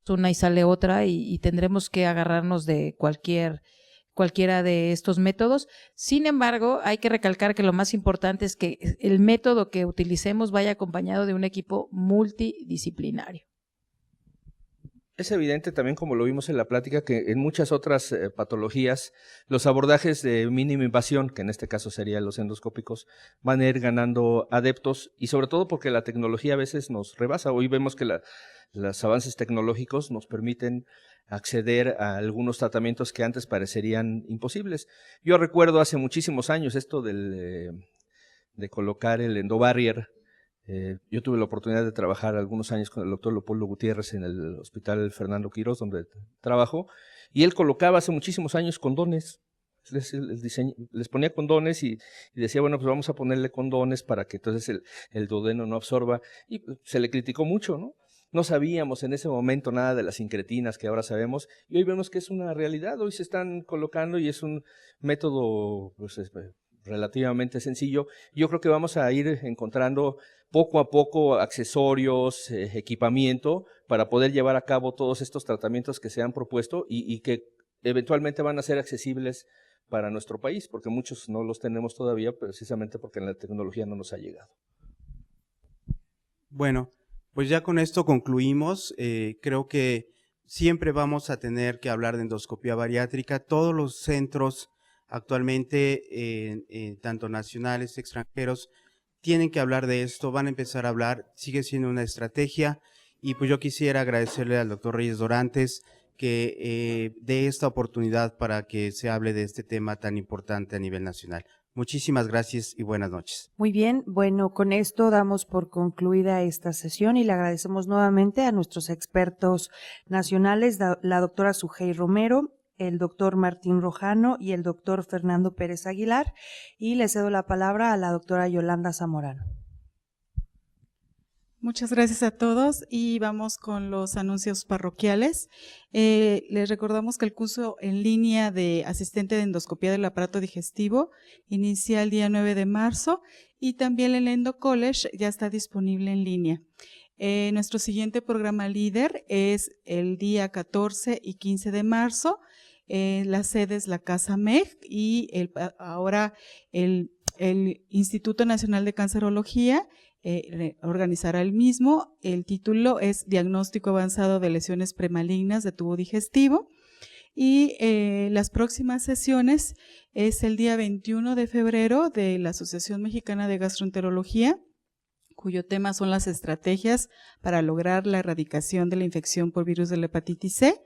una y sale otra y tendremos que agarrarnos de cualquiera de estos métodos. Sin embargo, hay que recalcar que lo más importante es que el método que utilicemos vaya acompañado de un equipo multidisciplinario. Es evidente también, como lo vimos en la plática, que en muchas otras patologías, los abordajes de mínima invasión, que en este caso serían los endoscópicos, van a ir ganando adeptos y sobre todo porque la tecnología a veces nos rebasa. Hoy vemos que los avances tecnológicos nos permiten acceder a algunos tratamientos que antes parecerían imposibles. Yo recuerdo hace muchísimos años esto de colocar el endobarrier. Yo tuve la oportunidad de trabajar algunos años con el doctor Leopoldo Gutiérrez en el Hospital Fernando Quirós, donde trabajo, y él colocaba hace muchísimos años condones. Les ponía condones y decía, bueno, pues vamos a ponerle condones para que entonces el duodeno no absorba, y se le criticó mucho, ¿no? No sabíamos en ese momento nada de las incretinas que ahora sabemos, y hoy vemos que es una realidad. Hoy se están colocando y es un método pues, relativamente sencillo. Yo creo que vamos a ir encontrando poco a poco accesorios, equipamiento para poder llevar a cabo todos estos tratamientos que se han propuesto y que eventualmente van a ser accesibles para nuestro país, porque muchos no los tenemos todavía precisamente porque la tecnología no nos ha llegado. Bueno, pues ya con esto concluimos. Creo que siempre vamos a tener que hablar de endoscopía bariátrica. Todos los centros actualmente, tanto nacionales, extranjeros, tienen que hablar de esto, van a empezar a hablar, sigue siendo una estrategia, y pues yo quisiera agradecerle al doctor Reyes Dorantes que dé esta oportunidad para que se hable de este tema tan importante a nivel nacional. Muchísimas gracias y buenas noches. Muy bien, bueno, con esto damos por concluida esta sesión y le agradecemos nuevamente a nuestros expertos nacionales, la doctora Sujei Romero, el doctor Martín Rojano y el doctor Fernando Pérez Aguilar, y le cedo la palabra a la doctora Yolanda Zamorano. Muchas gracias a todos y vamos con los anuncios parroquiales. Les recordamos que el curso en línea de asistente de endoscopía del aparato digestivo inicia el día 9 de marzo y también el Endo College ya está disponible en línea. Nuestro siguiente programa líder es el día 14 y 15 de marzo. La sede es la Casa MEG y ahora el Instituto Nacional de Cancerología organizará el mismo. El título es Diagnóstico Avanzado de Lesiones Premalignas de Tubo Digestivo. Y las próximas sesiones es el día 21 de febrero de la Asociación Mexicana de Gastroenterología, cuyo tema son las estrategias para lograr la erradicación de la infección por virus de la hepatitis C.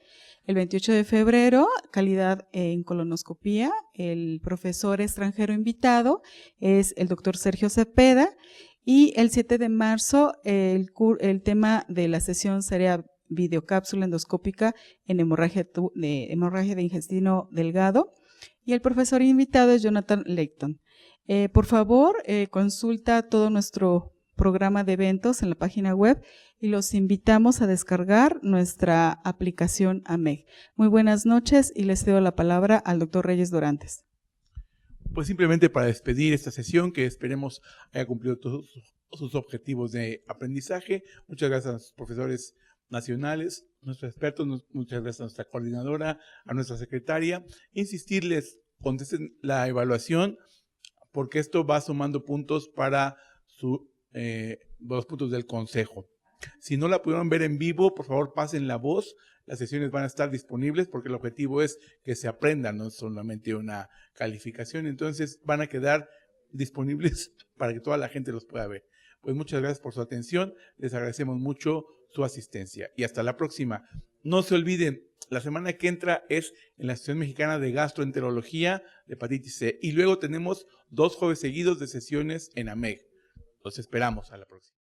El 28 de febrero, calidad en colonoscopía. El profesor extranjero invitado es el doctor Sergio Cepeda. Y el 7 de marzo, el tema de la sesión sería videocápsula endoscópica en hemorragia de intestino delgado. Y el profesor invitado es Jonathan Layton. Por favor, consulta todo nuestro programa de eventos en la página web y los invitamos a descargar nuestra aplicación AMEG. Muy buenas noches y les cedo la palabra al doctor Reyes Dorantes. Pues simplemente para despedir esta sesión, que esperemos haya cumplido todos sus objetivos de aprendizaje. Muchas gracias a los profesores nacionales, nuestros expertos, muchas gracias a nuestra coordinadora, a nuestra secretaria. Insistirles, contesten la evaluación, porque esto va sumando puntos para los puntos del consejo. Si no la pudieron ver en vivo, por favor pasen la voz. Las sesiones van a estar disponibles porque el objetivo es que se aprenda, no solamente una calificación. Entonces van a quedar disponibles para que toda la gente los pueda ver. Pues muchas gracias por su atención. Les agradecemos mucho su asistencia. Y hasta la próxima. No se olviden, la semana que entra es en la Asociación Mexicana de Gastroenterología de Hepatitis C. Y luego tenemos 2 jueves seguidos de sesiones en AMEG. Los esperamos a la próxima.